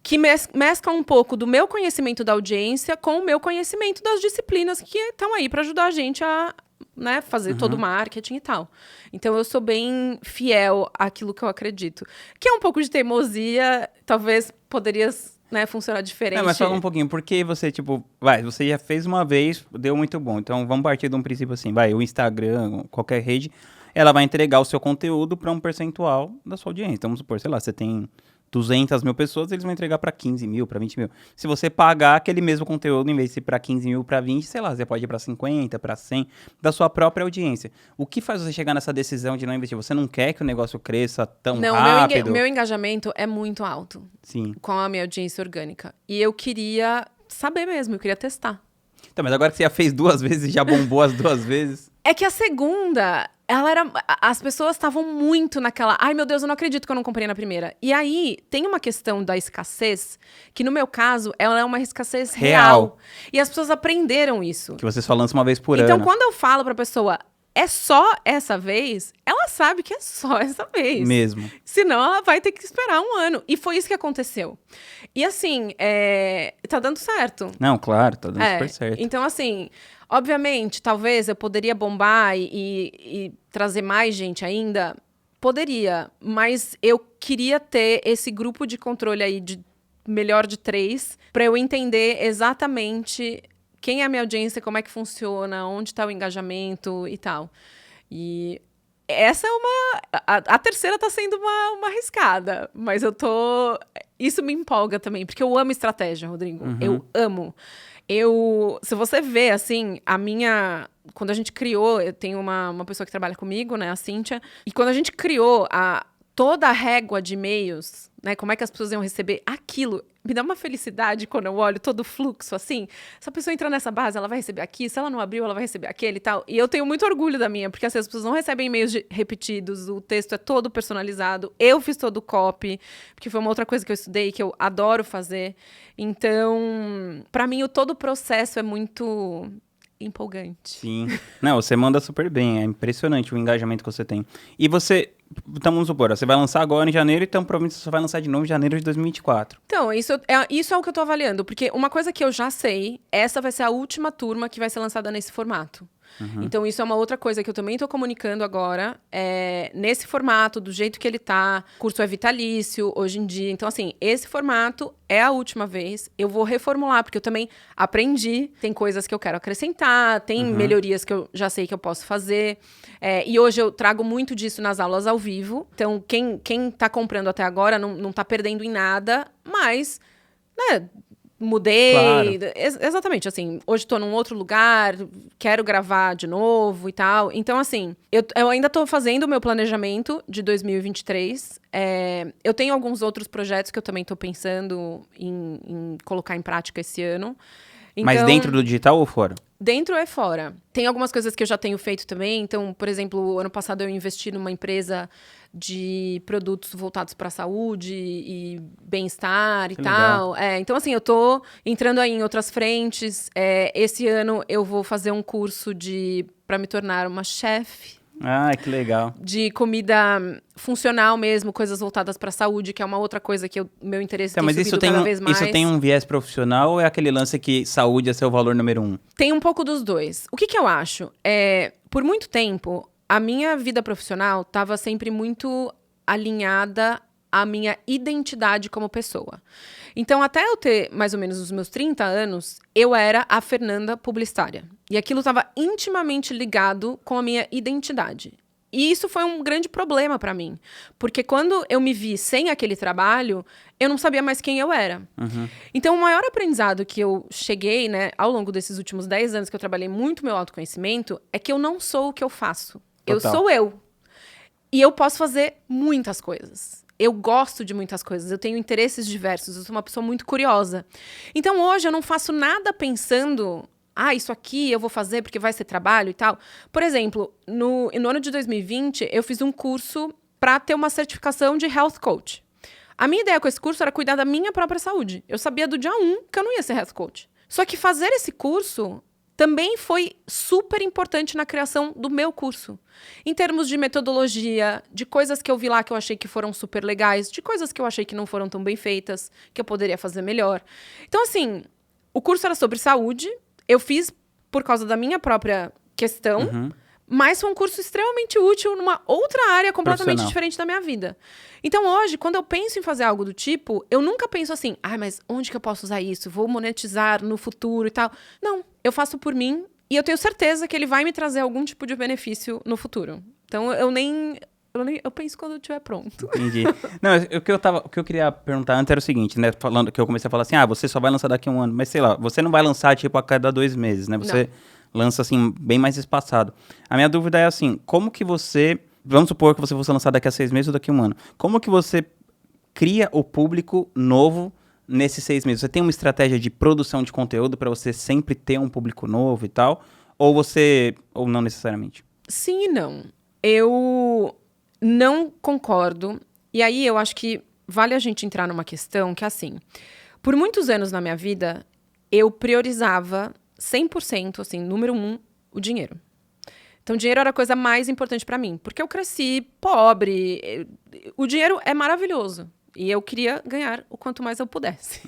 Que mescla um pouco do meu conhecimento da audiência com o meu conhecimento das disciplinas que estão aí para ajudar a gente a, né, fazer todo o marketing e tal. Então, eu sou bem fiel àquilo que eu acredito. Que é um pouco de teimosia, talvez poderia... né, funcionar diferente. Não, mas fala um pouquinho, por que você, tipo, você já fez uma vez, deu muito bom, então vamos partir de um princípio assim, o Instagram, qualquer rede, ela vai entregar o seu conteúdo para um percentual da sua audiência. Então, vamos supor, sei lá, você tem 200 mil pessoas, eles vão entregar para 15 mil, para 20 mil. Se você pagar aquele mesmo conteúdo, em vez de ir para 15 mil, para 20, sei lá, você pode ir para 50, para 100, da sua própria audiência. O que faz você chegar nessa decisão de não investir? Você não quer que o negócio cresça tão rápido? Não, o meu engajamento é muito alto. Sim. Com a minha audiência orgânica. E eu queria saber mesmo, eu queria testar. Então, mas agora que você já fez 2 vezes e já bombou as 2 vezes... É que a segunda, as pessoas estavam muito naquela... Ai, meu Deus, eu não acredito que eu não comprei na primeira. E aí, tem uma questão da escassez, que no meu caso, ela é uma escassez real. E as pessoas aprenderam isso. Que você só lança uma vez por ano. Então, quando eu falo pra pessoa, é só essa vez, ela sabe que é só essa vez. Mesmo. Senão, ela vai ter que esperar 1 ano. E foi isso que aconteceu. E assim, tá dando certo. Não, claro, tá dando super certo. Então, assim... Obviamente, talvez eu poderia bombar e trazer mais gente ainda. Poderia, mas eu queria ter esse grupo de controle aí de melhor de 3 para eu entender exatamente quem é a minha audiência, como é que funciona, onde está o engajamento e tal. E essa é uma... A terceira está sendo uma arriscada, mas eu tô... Isso me empolga também, porque eu amo estratégia, Rodrigo. Eu amo. Se você vê, assim, quando a gente criou, eu tenho uma pessoa que trabalha comigo, né, a Cíntia, e quando a gente criou toda a régua de e-mails, né, como é que as pessoas iam receber aquilo, me dá uma felicidade quando eu olho todo o fluxo, assim, se a pessoa entrar nessa base, ela vai receber aqui, se ela não abriu, ela vai receber aquele e tal, e eu tenho muito orgulho da minha, porque assim, as pessoas não recebem e-mails repetidos, o texto é todo personalizado, eu fiz todo o copy, porque foi uma outra coisa que eu estudei, que eu adoro fazer, então, pra mim, todo o processo é muito... empolgante. Sim. Não, você manda super bem. É impressionante o engajamento que você tem. E você... Então, vamos supor, você vai lançar agora em janeiro, então provavelmente você vai lançar de novo em janeiro de 2024. Então, isso é o que eu tô avaliando. Porque uma coisa que eu já sei, essa vai ser a última turma que vai ser lançada nesse formato. Então, isso é uma outra coisa que eu também tô comunicando agora. Nesse formato, do jeito que ele tá. O curso é vitalício, hoje em dia. Então, assim, esse formato é a última vez. Eu vou reformular, porque eu também aprendi. Tem coisas que eu quero acrescentar, tem melhorias que eu já sei que eu posso fazer. E hoje eu trago muito disso nas aulas ao vivo. Então, quem tá comprando até agora não tá perdendo em nada, mas, né... Mudei, claro. Exatamente, assim, hoje tô num outro lugar, quero gravar de novo e tal. Então, assim, eu ainda tô fazendo o meu planejamento de 2023. Eu tenho alguns outros projetos que eu também tô pensando em colocar em prática esse ano. Então, mas dentro do digital ou fora? dentro e fora. Tem algumas coisas que eu já tenho feito também. Então, por exemplo, ano passado eu investi numa empresa de produtos voltados para a saúde e bem-estar e tal. Então, assim, eu tô entrando aí em outras frentes. Esse ano eu vou fazer um curso para me tornar uma chefe. Ah, que legal. De comida funcional mesmo, coisas voltadas para a saúde, que é uma outra coisa que meu interesse tem subido cada vez mais. Isso tem um viés profissional ou é aquele lance que saúde é seu valor número 1? Tem um pouco dos dois. O que eu acho? Por muito tempo, a minha vida profissional estava sempre muito alinhada à minha identidade como pessoa. Então, até eu ter mais ou menos os meus 30 anos, eu era a Fernanda publicitária. E aquilo estava intimamente ligado com a minha identidade. E isso foi um grande problema para mim. Porque quando eu me vi sem aquele trabalho, eu não sabia mais quem eu era. Uhum. Então, o maior aprendizado que eu cheguei, né, ao longo desses últimos 10 anos que eu trabalhei muito meu autoconhecimento, é que eu não sou o que eu faço. Total. Eu sou eu. E eu posso fazer muitas coisas. Eu gosto de muitas coisas, eu tenho interesses diversos, eu sou uma pessoa muito curiosa. Então, hoje, eu não faço nada pensando... isso aqui eu vou fazer porque vai ser trabalho e tal. Por exemplo, no ano de 2020, eu fiz um curso para ter uma certificação de Health Coach. A minha ideia com esse curso era cuidar da minha própria saúde. Eu sabia do dia 1 que eu não ia ser Health Coach. Só que fazer esse curso também foi super importante na criação do meu curso. Em termos de metodologia, de coisas que eu vi lá que eu achei que foram super legais, de coisas que eu achei que não foram tão bem feitas, que eu poderia fazer melhor. Então, assim, o curso era sobre saúde. Eu fiz por causa da minha própria questão, mas foi um curso extremamente útil numa outra área completamente diferente da minha vida. Então, hoje, quando eu penso em fazer algo do tipo, eu nunca penso assim, mas onde que eu posso usar isso? Vou monetizar no futuro e tal. Não, eu faço por mim e eu tenho certeza que ele vai me trazer algum tipo de benefício no futuro. Então, eu penso quando eu estiver pronto. Entendi. Não, o que eu queria perguntar antes era o seguinte, né? Falando que eu comecei a falar assim, você só vai lançar daqui a 1 ano. Mas sei lá, você não vai lançar tipo a cada 2 meses, né? Você lança assim, bem mais espaçado. A minha dúvida é assim, como que você... Vamos supor que você fosse lançar daqui a 6 meses ou daqui a 1 ano. Como que você cria o público novo nesses 6 meses? Você tem uma estratégia de produção de conteúdo para você sempre ter um público novo e tal? Ou não necessariamente? Sim e não. Eu não concordo. E aí eu acho que vale a gente entrar numa questão que, assim, por muitos anos na minha vida, eu priorizava 100%, assim, número 1, o dinheiro. Então, o dinheiro era a coisa mais importante pra mim, porque eu cresci pobre. O dinheiro é maravilhoso. E eu queria ganhar o quanto mais eu pudesse.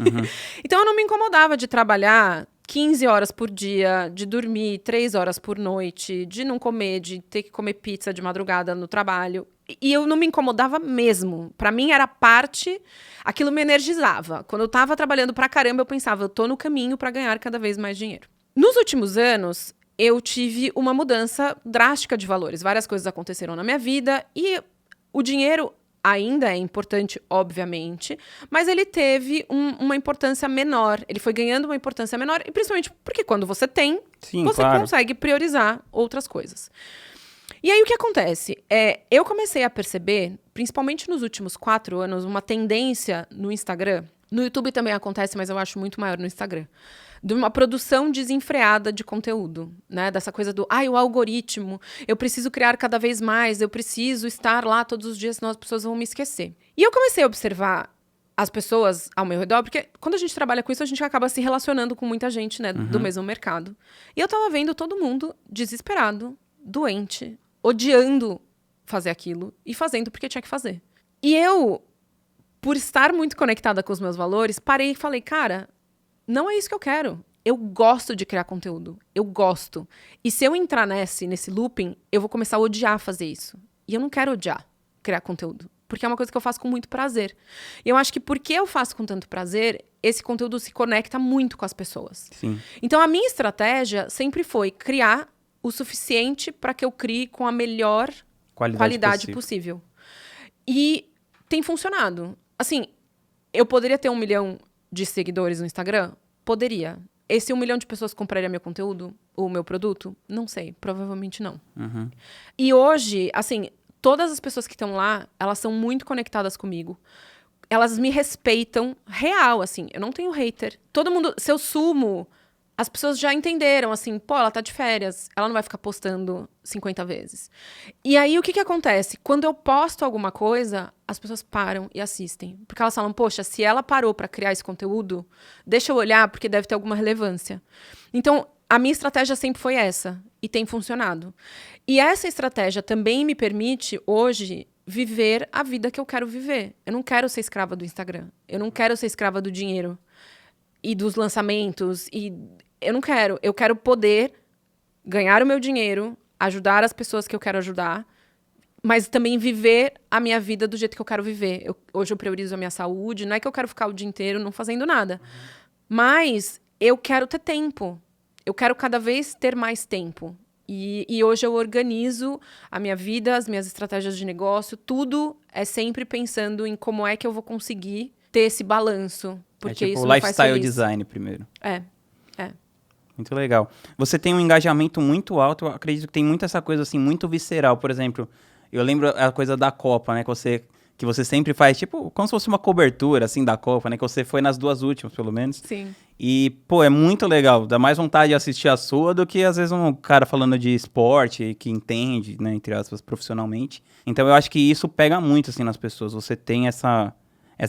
Então, eu não me incomodava de trabalhar 15 horas por dia, de dormir 3 horas por noite, de não comer, de ter que comer pizza de madrugada no trabalho. E eu não me incomodava mesmo. Pra mim, era parte... Aquilo me energizava. Quando eu tava trabalhando pra caramba, eu pensava, eu tô no caminho pra ganhar cada vez mais dinheiro. Nos últimos anos, eu tive uma mudança drástica de valores. Várias coisas aconteceram na minha vida e o dinheiro ainda é importante, obviamente, mas ele teve uma importância menor. Ele foi ganhando uma importância menor, e principalmente porque quando você tem, você consegue priorizar outras coisas. E aí, o que acontece? Eu comecei a perceber, principalmente nos últimos 4 anos, uma tendência no Instagram. No YouTube também acontece, mas eu acho muito maior no Instagram. De uma produção desenfreada de conteúdo, né? Dessa coisa do, o algoritmo, eu preciso criar cada vez mais, eu preciso estar lá todos os dias, senão as pessoas vão me esquecer. E eu comecei a observar as pessoas ao meu redor, porque quando a gente trabalha com isso, a gente acaba se relacionando com muita gente, né? Do mesmo mercado. E eu tava vendo todo mundo desesperado, doente, odiando fazer aquilo e fazendo porque tinha que fazer. E eu, por estar muito conectada com os meus valores, parei e falei, cara, não é isso que eu quero. Eu gosto de criar conteúdo. Eu gosto. E se eu entrar nesse looping, eu vou começar a odiar fazer isso. E eu não quero odiar criar conteúdo. Porque é uma coisa que eu faço com muito prazer. E eu acho que porque eu faço com tanto prazer, esse conteúdo se conecta muito com as pessoas. Sim. Então, a minha estratégia sempre foi criar o suficiente para que eu crie com a melhor qualidade possível. E tem funcionado. Assim, eu poderia ter 1 milhão de seguidores no Instagram? Poderia. Esse 1 milhão de pessoas compraria meu conteúdo? Ou meu produto? Não sei. Provavelmente não. E hoje, assim, todas as pessoas que estão lá, elas são muito conectadas comigo. Elas me respeitam real, assim. Eu não tenho hater. Todo mundo... Se eu sumo as pessoas já entenderam, assim, pô, ela tá de férias, ela não vai ficar postando 50 vezes. E aí, o que acontece? Quando eu posto alguma coisa, as pessoas param e assistem. Porque elas falam, poxa, se ela parou pra criar esse conteúdo, deixa eu olhar, porque deve ter alguma relevância. Então, a minha estratégia sempre foi essa, e tem funcionado. E essa estratégia também me permite, hoje, viver a vida que eu quero viver. Eu não quero ser escrava do Instagram. Eu não quero ser escrava do dinheiro e dos lançamentos. E eu não quero. Eu quero poder ganhar o meu dinheiro, ajudar as pessoas que eu quero ajudar, mas também viver a minha vida do jeito que eu quero viver. Hoje eu priorizo a minha saúde. Não é que eu quero ficar o dia inteiro não fazendo nada. Mas eu quero ter tempo. Eu quero cada vez ter mais tempo. E hoje eu organizo a minha vida, as minhas estratégias de negócio, tudo é sempre pensando em como é que eu vou conseguir ter esse balanço. Porque tipo isso o lifestyle design primeiro. É. Muito legal. Você tem um engajamento muito alto, eu acredito que tem muito essa coisa assim, muito visceral. Por exemplo, eu lembro a coisa da Copa, né? Que você sempre faz, tipo, como se fosse uma cobertura, assim, da Copa, né? Que você foi nas 2 últimas, pelo menos. Sim. E, pô, é muito legal. Dá mais vontade de assistir a sua do que, às vezes, um cara falando de esporte, que entende, né, entre aspas, profissionalmente. Então, eu acho que isso pega muito, assim, nas pessoas. Você tem essa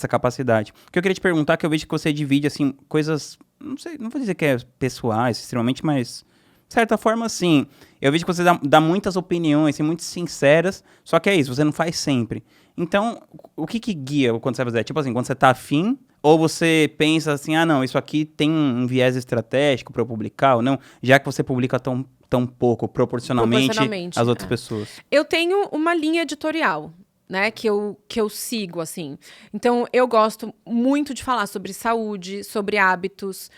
capacidade. O que eu queria te perguntar, que eu vejo que você divide, assim, coisas, não sei, não vou dizer que é pessoais, extremamente, mas, de certa forma, sim. Eu vejo que você dá muitas opiniões, assim, muito sinceras, só que é isso, você não faz sempre. Então, o que guia quando você vai fazer? Tipo assim, quando você tá afim, ou você pensa assim, não, isso aqui tem um viés estratégico para eu publicar, ou não, já que você publica tão pouco, proporcionalmente às outras pessoas? Eu tenho uma linha editorial, né, que eu sigo, assim. Então, eu gosto muito de falar sobre saúde, sobre hábitos,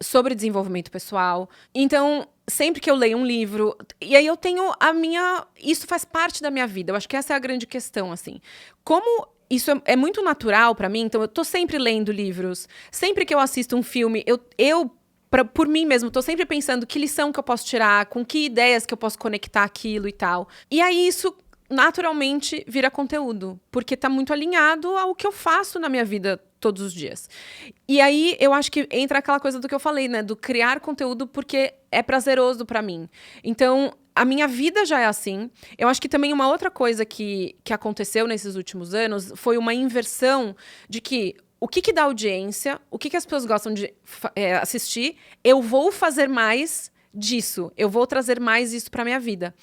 sobre desenvolvimento pessoal. Então, sempre que eu leio um livro... E aí eu tenho isso faz parte da minha vida. Eu acho que essa é a grande questão, assim. Como isso é muito natural pra mim, então eu tô sempre lendo livros. Sempre que eu assisto um filme, por mim mesmo, tô sempre pensando que lição que eu posso tirar, com que ideias que eu posso conectar aquilo e tal. E aí isso naturalmente vira conteúdo, porque tá muito alinhado ao que eu faço na minha vida todos os dias. E aí eu acho que entra aquela coisa do que eu falei, né, do criar conteúdo porque é prazeroso pra mim. Então, a minha vida já é assim. Eu acho que também uma outra coisa que aconteceu nesses últimos anos foi uma inversão de que o que dá audiência, o que as pessoas gostam de assistir, eu vou fazer mais disso, eu vou trazer mais isso pra minha vida.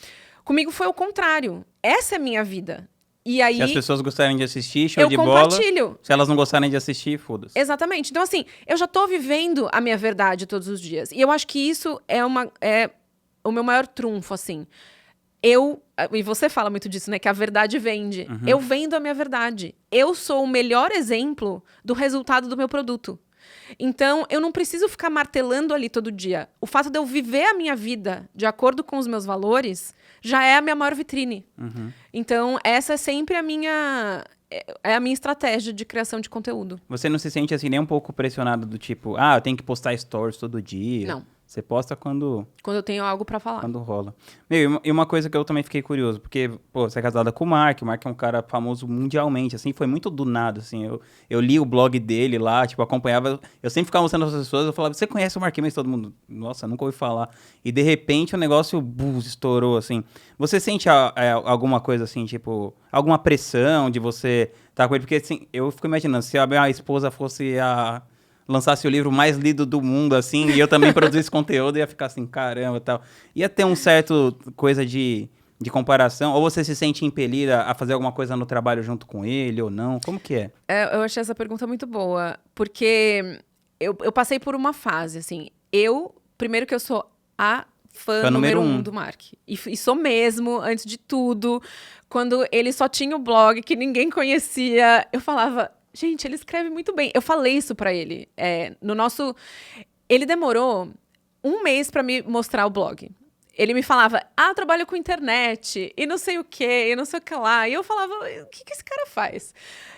Comigo foi o contrário. Essa é a minha vida. E aí, se as pessoas gostarem de assistir, show de bola. Eu compartilho. Se elas não gostarem de assistir, foda-se. Exatamente. Então, assim, eu já tô vivendo a minha verdade todos os dias. E eu acho que isso é o meu maior trunfo, assim. E você fala muito disso, né? Que a verdade vende. Uhum. Eu vendo a minha verdade. Eu sou o melhor exemplo do resultado do meu produto. Então, eu não preciso ficar martelando ali todo dia. O fato de eu viver a minha vida de acordo com os meus valores já é a minha maior vitrine. Uhum. Então, essa é sempre a minha estratégia de criação de conteúdo. Você não se sente assim nem um pouco pressionado do tipo, eu tenho que postar stories todo dia? Não. Você posta quando eu tenho algo pra falar. Quando rola. Meu, e uma coisa que eu também fiquei curioso, porque, pô, você é casada com o Mark é um cara famoso mundialmente, assim, foi muito do nada, assim, eu li o blog dele lá, tipo, acompanhava, eu sempre ficava mostrando as pessoas, eu falava, você conhece o Mark? Mas todo mundo, nossa, nunca ouvi falar. E, de repente, o negócio, estourou, assim. Você sente alguma coisa, assim, tipo, alguma pressão de você estar com ele? Porque, assim, eu fico imaginando, se a esposa fosse lançasse o livro mais lido do mundo, assim, e eu também produzisse conteúdo, ia ficar assim, caramba e tal. Ia ter um certo coisa de comparação? Ou você se sente impelida a fazer alguma coisa no trabalho junto com ele, ou não? Como que é? Eu achei essa pergunta muito boa, porque eu passei por uma fase, assim, primeiro que eu sou a fã número 1 do Mark. E sou mesmo, antes de tudo. Quando ele só tinha o blog, que ninguém conhecia, eu falava... Gente, ele escreve muito bem. Eu falei isso pra ele. Ele demorou 1 mês pra me mostrar o blog. Ele me falava, eu trabalho com internet, e não sei o quê, e não sei o que lá. E eu falava, o que esse cara faz?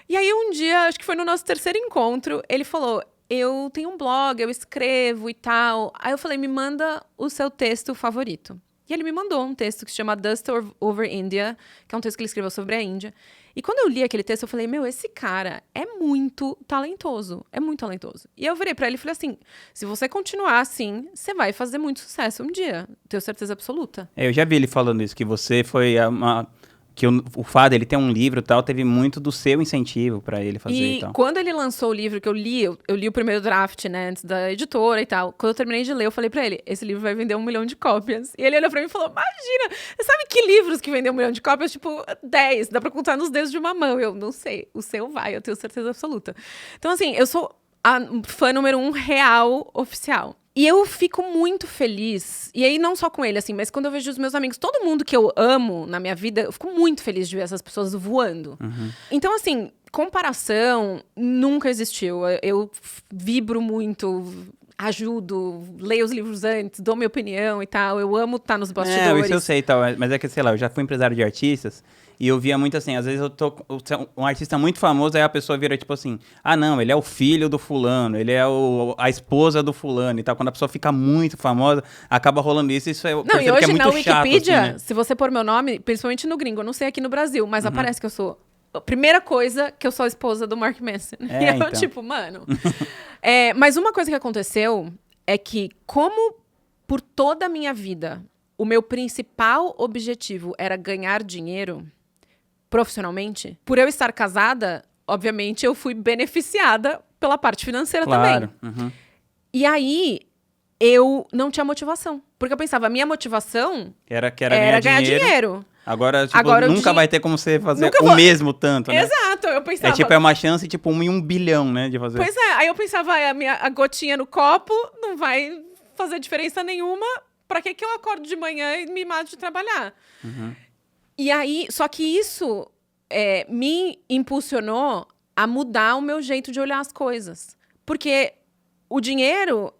E aí, um dia, acho que foi no nosso 3º encontro, ele falou, eu tenho um blog, eu escrevo e tal. Aí eu falei, me manda o seu texto favorito. E ele me mandou um texto que se chama Dust Over India, que é um texto que ele escreveu sobre a Índia. E quando eu li aquele texto, eu falei, esse cara é muito talentoso. É muito talentoso. E eu virei pra ele e falei assim, se você continuar assim, você vai fazer muito sucesso um dia. Tenho certeza absoluta. Eu já vi ele falando isso, que você foi que o fato dele ter um livro e tal, teve muito do seu incentivo pra ele fazer e tal. E quando ele lançou o livro que eu li o primeiro draft, né, antes da editora e tal. Quando eu terminei de ler, eu falei pra ele, esse livro vai vender 1 milhão de cópias. E ele olhou pra mim e falou, imagina, você sabe que livros que vendem 1 milhão de cópias? Tipo, 10, dá pra contar nos dedos de uma mão. Eu não sei, o seu vai, eu tenho certeza absoluta. Então, assim, eu sou a fã número 1 real, oficial. E eu fico muito feliz, e aí não só com ele, assim, mas quando eu vejo os meus amigos, todo mundo que eu amo na minha vida, eu fico muito feliz de ver essas pessoas voando. Então, assim, comparação nunca existiu. Eu vibro muito, ajudo, leio os livros antes, dou minha opinião e tal. Eu amo estar nos bastidores. Isso eu sei e tal, mas é que, sei lá, eu já fui empresário de artistas e eu via muito assim, às vezes eu tô um artista muito famoso, aí a pessoa vira tipo assim, não, ele é o filho do fulano, ele é a esposa do fulano e tal. Quando a pessoa fica muito famosa, acaba rolando isso e não, e hoje que é muito na chato, Wikipedia, assim, né? se você pôr meu nome, principalmente no gringo, eu não sei aqui no Brasil, mas aparece que eu sou... A primeira coisa que eu sou a esposa do Mark Manson. E eu, então. tipo, mano... mas uma coisa que aconteceu é que, como por toda a minha vida, o meu principal objetivo era ganhar dinheiro profissionalmente, por eu estar casada, obviamente, eu fui beneficiada pela parte financeira também. E aí, eu não tinha motivação. Porque eu pensava, a minha motivação era ganhar dinheiro. Agora, tipo, nunca vai ter como você fazer mesmo tanto, né? Exato, eu pensava... É uma chance, tipo, 1 em 1 bilhão, né, de fazer. Pois é, aí eu pensava, a gotinha no copo não vai fazer diferença nenhuma. Pra que eu acordo de manhã e me mato de trabalhar? E aí, só que isso me impulsionou a mudar o meu jeito de olhar as coisas. Porque o dinheiro,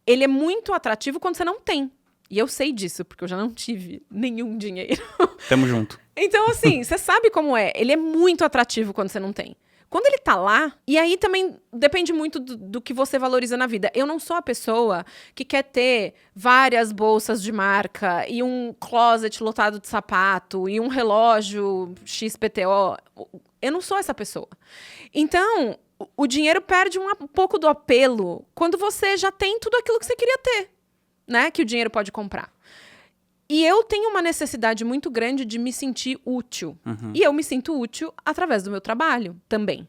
ele é muito atrativo quando você não tem. E eu sei disso, porque eu já não tive nenhum dinheiro. Tamo junto. Então, assim, você sabe como é. Ele é muito atrativo quando você não tem. Quando ele tá lá, e aí também depende muito do que você valoriza na vida. Eu não sou a pessoa que quer ter várias bolsas de marca e um closet lotado de sapato e um relógio XPTO. Eu não sou essa pessoa. Então, o dinheiro perde um pouco do apelo quando você já tem tudo aquilo que você queria ter, né? Que o dinheiro pode comprar. E eu tenho uma necessidade muito grande de me sentir útil. E eu me sinto útil através do meu trabalho também.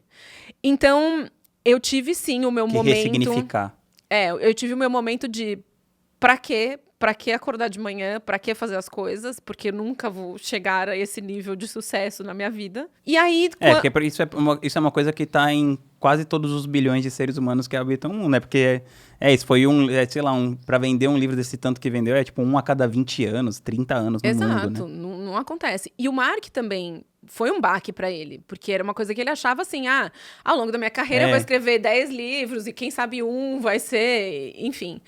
Então, eu tive sim o meu momento... ressignificar. Eu tive o meu momento de... Pra quê? Pra que acordar de manhã? Pra que fazer as coisas? Porque eu nunca vou chegar a esse nível de sucesso na minha vida. E aí... Porque isso é uma coisa que tá em quase todos os bilhões de seres humanos que habitam o mundo, né? Porque isso foi pra vender um livro desse tanto que vendeu, tipo 1 a cada 20 anos, 30 anos no mundo, né? Exato, não acontece. E o Mark também foi um baque pra ele, porque era uma coisa que ele achava assim, ao longo da minha carreira eu vou escrever 10 livros e quem sabe um vai ser, enfim...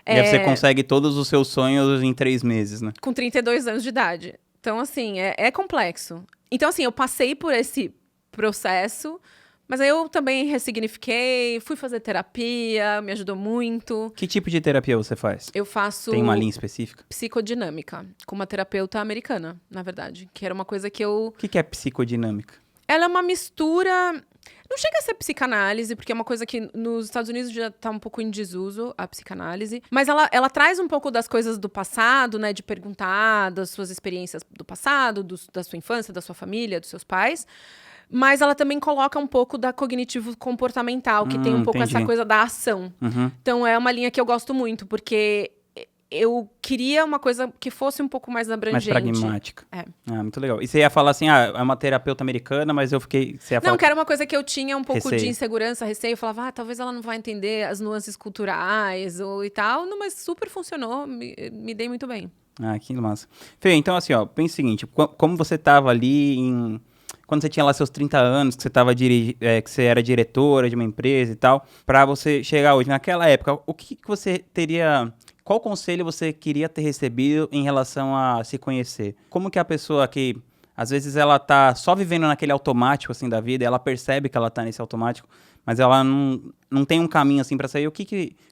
E aí você consegue todos os seus sonhos em 3 meses, né? Com 32 anos de idade. Então, assim, é complexo. Então, assim, eu passei por esse processo, mas aí eu também ressignifiquei, fui fazer terapia, me ajudou muito. Que tipo de terapia você faz? Eu faço... Tem uma linha específica? Psicodinâmica, com uma terapeuta americana, na verdade, que era uma coisa que eu... O que é psicodinâmica? Ela é uma mistura... Não chega a ser psicanálise, porque é uma coisa que nos Estados Unidos já tá um pouco em desuso, a psicanálise. Mas ela traz um pouco das coisas do passado, né? De perguntar das suas experiências do passado, da sua infância, da sua família, dos seus pais. Mas ela também coloca um pouco da cognitivo-comportamental, que tem um pouco essa coisa da ação. Então, é uma linha que eu gosto muito, porque... eu queria uma coisa que fosse um pouco mais abrangente. Mais pragmática. Muito legal. E você ia falar assim, é uma terapeuta americana, mas eu fiquei... Não, que era uma coisa que eu tinha um pouco de insegurança, receio. Eu falava, talvez ela não vai entender as nuances culturais e tal. Não, mas super funcionou, me dei muito bem. Que massa. Fê, então assim, pensa o seguinte, como você tava ali quando você tinha lá seus 30 anos, que você que você era diretora de uma empresa e tal, pra você chegar hoje, naquela época, o que você teria... Qual conselho você queria ter recebido em relação a se conhecer? Como que a pessoa que Às vezes ela tá só vivendo naquele automático, assim, da vida, e ela percebe que ela tá nesse automático, mas ela não tem um caminho, assim, pra sair.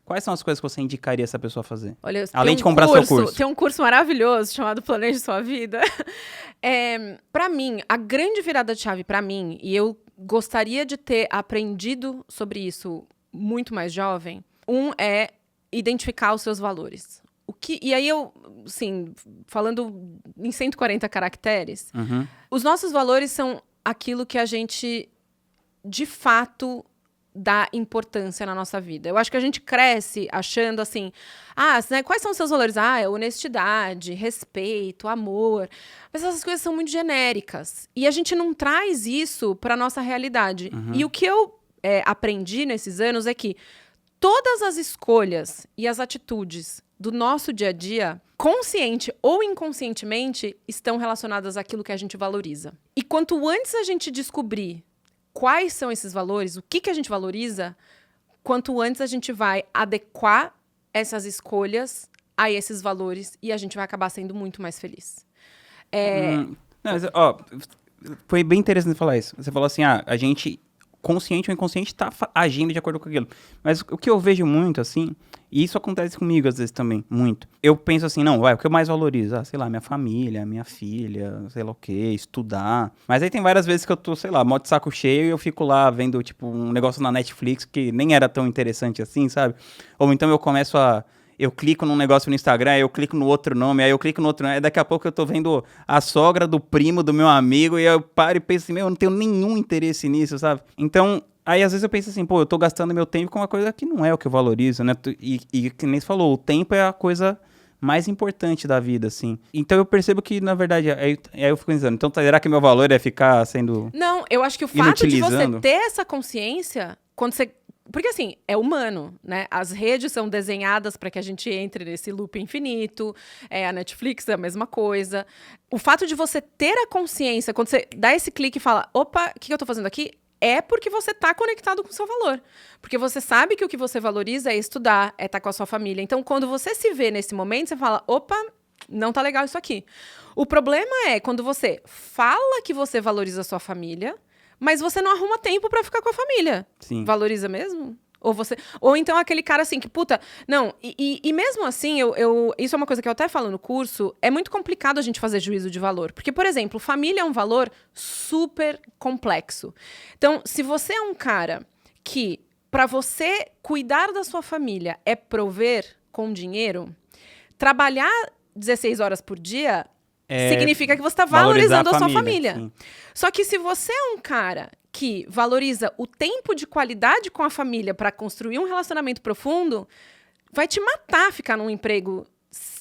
Quais são as coisas que você indicaria essa pessoa a fazer? Olha, além de comprar seu curso. Tem um curso maravilhoso chamado Planeje Sua Vida. Pra mim, a grande virada de chave pra mim, e eu gostaria de ter aprendido sobre isso muito mais jovem, é identificar os seus valores. E aí eu, assim, falando em 140 caracteres, os nossos valores são aquilo que a gente, de fato, dá importância na nossa vida. Eu acho que a gente cresce achando assim, né, quais são os seus valores? É honestidade, respeito, amor. Mas essas coisas são muito genéricas. E a gente não traz isso para nossa realidade. E o que eu aprendi nesses anos é que todas as escolhas e as atitudes do nosso dia a dia, consciente ou inconscientemente, estão relacionadas àquilo que a gente valoriza. E quanto antes a gente descobrir quais são esses valores, o que a gente valoriza, quanto antes a gente vai adequar essas escolhas a esses valores e a gente vai acabar sendo muito mais feliz. Foi bem interessante falar isso. Você falou assim, a gente, consciente ou inconsciente, está agindo de acordo com aquilo. Mas o que eu vejo muito, assim, e isso acontece comigo às vezes também, muito. Eu penso assim, não, o que eu mais valorizo? Sei lá, minha família, minha filha, sei lá o quê, estudar. Mas aí tem várias vezes que eu tô, sei lá, mó de saco cheio e eu fico lá vendo, tipo, um negócio na Netflix que nem era tão interessante assim, sabe? Ou então eu clico num negócio no Instagram, aí eu clico no outro nome, aí eu clico no outro nome, aí daqui a pouco eu tô vendo a sogra do primo do meu amigo, e eu paro e penso assim, eu não tenho nenhum interesse nisso, sabe? Então, aí às vezes eu penso assim, eu tô gastando meu tempo com uma coisa que não é o que eu valorizo, né? E que nem você falou, o tempo é a coisa mais importante da vida, assim. Então eu percebo que, na verdade, aí eu fico pensando, então será que meu valor é ficar sendo... Não, eu acho que o fato de você ter essa consciência, quando você... Porque, assim, é humano, né? As redes são desenhadas para que a gente entre nesse loop infinito. A Netflix é a mesma coisa. O fato de você ter a consciência, quando você dá esse clique e fala, opa, o que eu tô fazendo aqui? É porque você tá conectado com o seu valor. Porque você sabe que o que você valoriza é estudar, é estar com a sua família. Então, quando você se vê nesse momento, você fala, opa, não tá legal isso aqui. O problema é quando você fala que você valoriza a sua família, mas você não arruma tempo pra ficar com a família. Sim. Valoriza mesmo? Ou então aquele cara assim que, puta... Não, e mesmo assim, isso é uma coisa que eu até falo no curso, é muito complicado a gente fazer juízo de valor. Porque, por exemplo, família é um valor super complexo. Então, se você é um cara que, pra você cuidar da sua família, é prover com dinheiro, trabalhar 16 horas por dia... significa que você está valorizando a sua família. Sim. Só que se você é um cara que valoriza o tempo de qualidade com a família para construir um relacionamento profundo, vai te matar ficar num emprego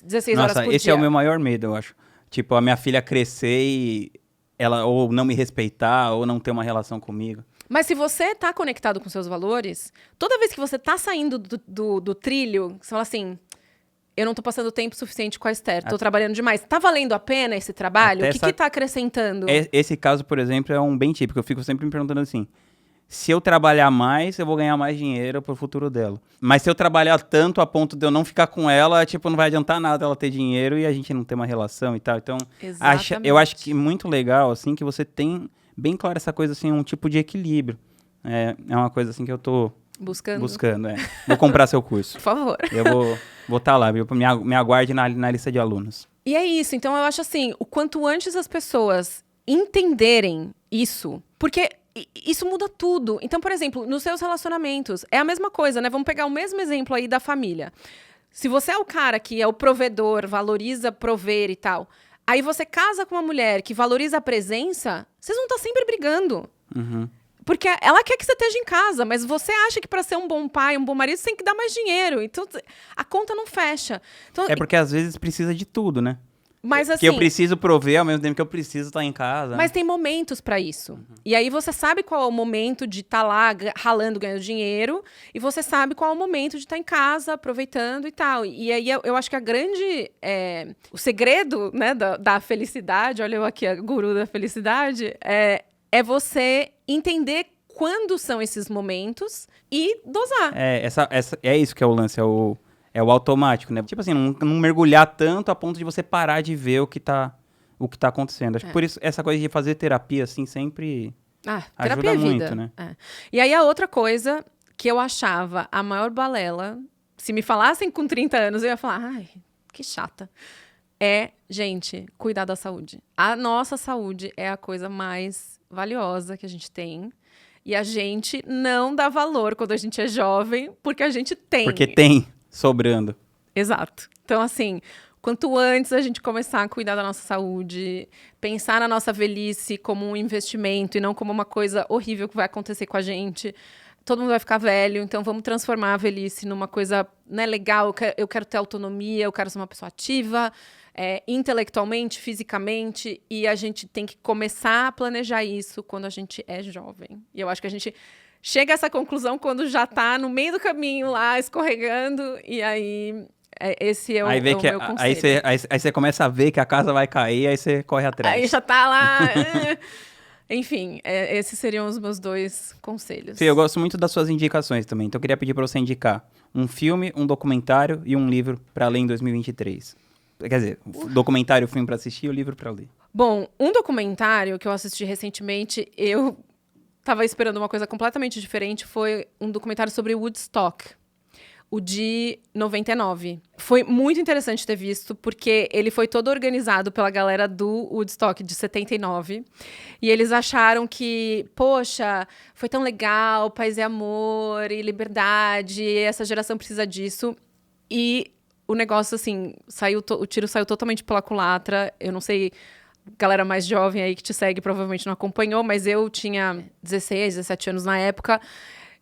16 horas por dia. Esse é o meu maior medo, eu acho. Tipo, a minha filha crescer e ela ou não me respeitar ou não ter uma relação comigo. Mas se você tá conectado com seus valores, toda vez que você tá saindo do trilho, você fala assim... Eu não tô passando tempo suficiente com a Esther, tô trabalhando demais. Tá valendo a pena esse trabalho? O que tá acrescentando? Esse caso, por exemplo, é um bem típico. Eu fico sempre me perguntando assim, se eu trabalhar mais, eu vou ganhar mais dinheiro pro futuro dela. Mas se eu trabalhar tanto a ponto de eu não ficar com ela, tipo, não vai adiantar nada ela ter dinheiro e a gente não ter uma relação e tal. Então, eu acho que é muito legal, assim, que você tem bem claro essa coisa, assim, um tipo de equilíbrio. É uma coisa, assim, que eu tô... Buscando, Vou comprar seu curso. Por favor. Eu vou estar lá, viu? Me aguarde na lista de alunos. E é isso. Então, eu acho assim, o quanto antes as pessoas entenderem isso, porque isso muda tudo. Então, por exemplo, nos seus relacionamentos, é a mesma coisa, né? Vamos pegar o mesmo exemplo aí da família. Se você é o cara que é o provedor, valoriza prover e tal, aí você casa com uma mulher que valoriza a presença, vocês vão estar sempre brigando. Uhum. Porque ela quer que você esteja em casa, mas você acha que para ser um bom pai, um bom marido, você tem que dar mais dinheiro. Então, a conta não fecha. Então, porque às vezes precisa de tudo, né? Mas assim... Que eu preciso prover ao mesmo tempo que eu preciso estar em casa. Mas tem momentos para isso. Uhum. E aí você sabe qual é o momento de estar lá ralando, ganhando dinheiro. E você sabe qual é o momento de estar em casa, aproveitando e tal. E aí eu acho que a grande... o segredo, né, da felicidade, olha eu aqui, a guru da felicidade, é você entender quando são esses momentos e dosar. É isso que é o lance, é o automático, né? Tipo assim, não mergulhar tanto a ponto de você parar de ver o que tá o que tá acontecendo. Acho que por isso, essa coisa de fazer terapia, assim, sempre terapia ajuda é muito, vida. né? E aí, a outra coisa que eu achava a maior balela, se me falassem com 30 anos, eu ia falar, ai, que chata. Gente, cuidar da saúde. A nossa saúde é a coisa mais valiosa que a gente tem. E a gente não dá valor quando a gente é jovem, porque a gente tem. Porque tem sobrando. Exato. Então, assim, quanto antes a gente começar a cuidar da nossa saúde, pensar na nossa velhice como um investimento e não como uma coisa horrível que vai acontecer com a gente. Todo mundo vai ficar velho, então vamos transformar a velhice numa coisa, né, legal. Eu quero ter autonomia, eu quero ser uma pessoa ativa, intelectualmente, fisicamente, e a gente tem que começar a planejar isso quando a gente é jovem. E eu acho que a gente chega a essa conclusão quando já está no meio do caminho lá, escorregando, e aí esse é o meu conselho. Aí você começa a ver que a casa vai cair, aí você corre atrás. Aí já tá lá... Enfim, esses seriam os meus 2 conselhos. Fê, eu gosto muito das suas indicações também, então eu queria pedir para você indicar um filme, um documentário e um livro para ler em 2023. Quer dizer, documentário, filme para assistir e o livro para ler. Bom, um documentário que eu assisti recentemente, eu tava esperando uma coisa completamente diferente, foi um documentário sobre Woodstock. O de 99. Foi muito interessante ter visto, porque ele foi todo organizado pela galera do Woodstock de 79. E eles acharam que, poxa, foi tão legal, paz e amor e liberdade, essa geração precisa disso. E o negócio, assim, o tiro saiu totalmente pela culatra. Eu não sei, galera mais jovem aí que te segue provavelmente não acompanhou, mas eu tinha 16, 17 anos na época.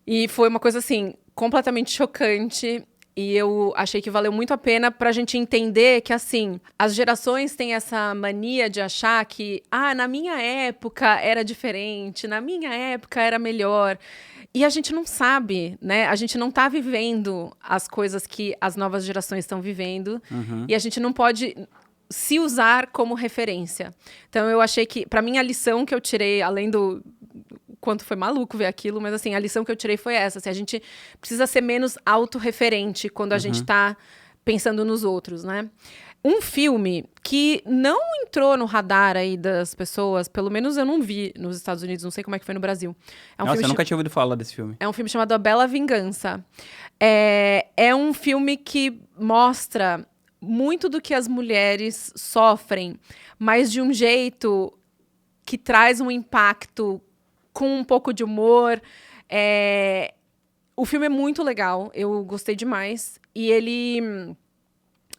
E foi uma coisa, assim, completamente chocante. E eu achei que valeu muito a pena pra gente entender que, assim, as gerações têm essa mania de achar que, na minha época era diferente, na minha época era melhor. E a gente não sabe, né? A gente não tá vivendo as coisas que as novas gerações estão vivendo. Uhum. E a gente não pode se usar como referência. Então, eu achei que, pra mim, a lição que eu tirei, além do quanto foi maluco ver aquilo, mas assim, a lição que eu tirei foi essa, assim, a gente precisa ser menos autorreferente quando a gente tá pensando nos outros, né? Um filme que não entrou no radar aí das pessoas, pelo menos eu não vi nos Estados Unidos, não sei como é que foi no Brasil. Nossa, eu nunca tinha ouvido falar desse filme. É um filme chamado A Bela Vingança. É um filme que mostra muito do que as mulheres sofrem, mas de um jeito que traz um impacto com um pouco de humor. O filme é muito legal, eu gostei demais. E ele...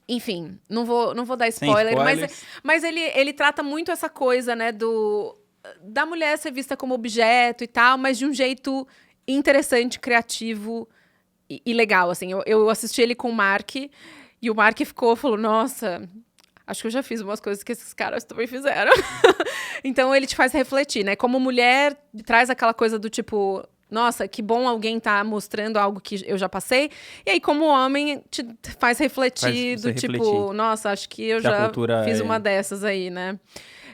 Enfim, não vou dar spoiler, mas ele trata muito essa coisa, né, da mulher ser vista como objeto e tal, mas de um jeito interessante, criativo e legal, assim. Eu assisti ele com o Mark, e o Mark falou, nossa... Acho que eu já fiz umas coisas que esses caras também fizeram. Então, ele te faz refletir, né? Como mulher, traz aquela coisa do tipo... Nossa, que bom alguém tá mostrando algo que eu já passei. E aí, como homem, te faz refletir do tipo... Refletir. Nossa, acho que eu já fiz uma dessas aí, né?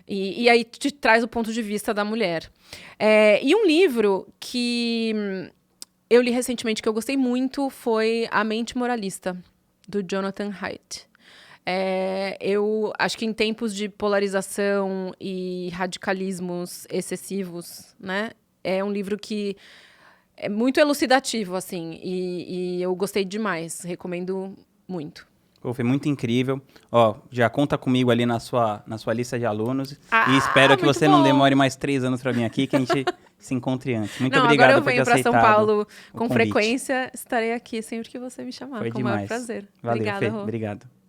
E aí, te traz o ponto de vista da mulher. E um livro que eu li recentemente, que eu gostei muito, foi A Mente Moralista, do Jonathan Haidt. Eu acho que em tempos de polarização e radicalismos excessivos, né? É um livro que é muito elucidativo, assim, e eu gostei demais, recomendo muito. Foi muito incrível. Já conta comigo ali na sua lista de alunos. E espero que você não demore mais 3 anos para vir aqui, que a gente se encontre antes. Muito obrigado por ter aceitado. Agora eu venho para São Paulo com frequência. Estarei aqui sempre que você me chamar. Foi com demais. o maior prazer. Valeu, Obrigada, Fê. Obrigado.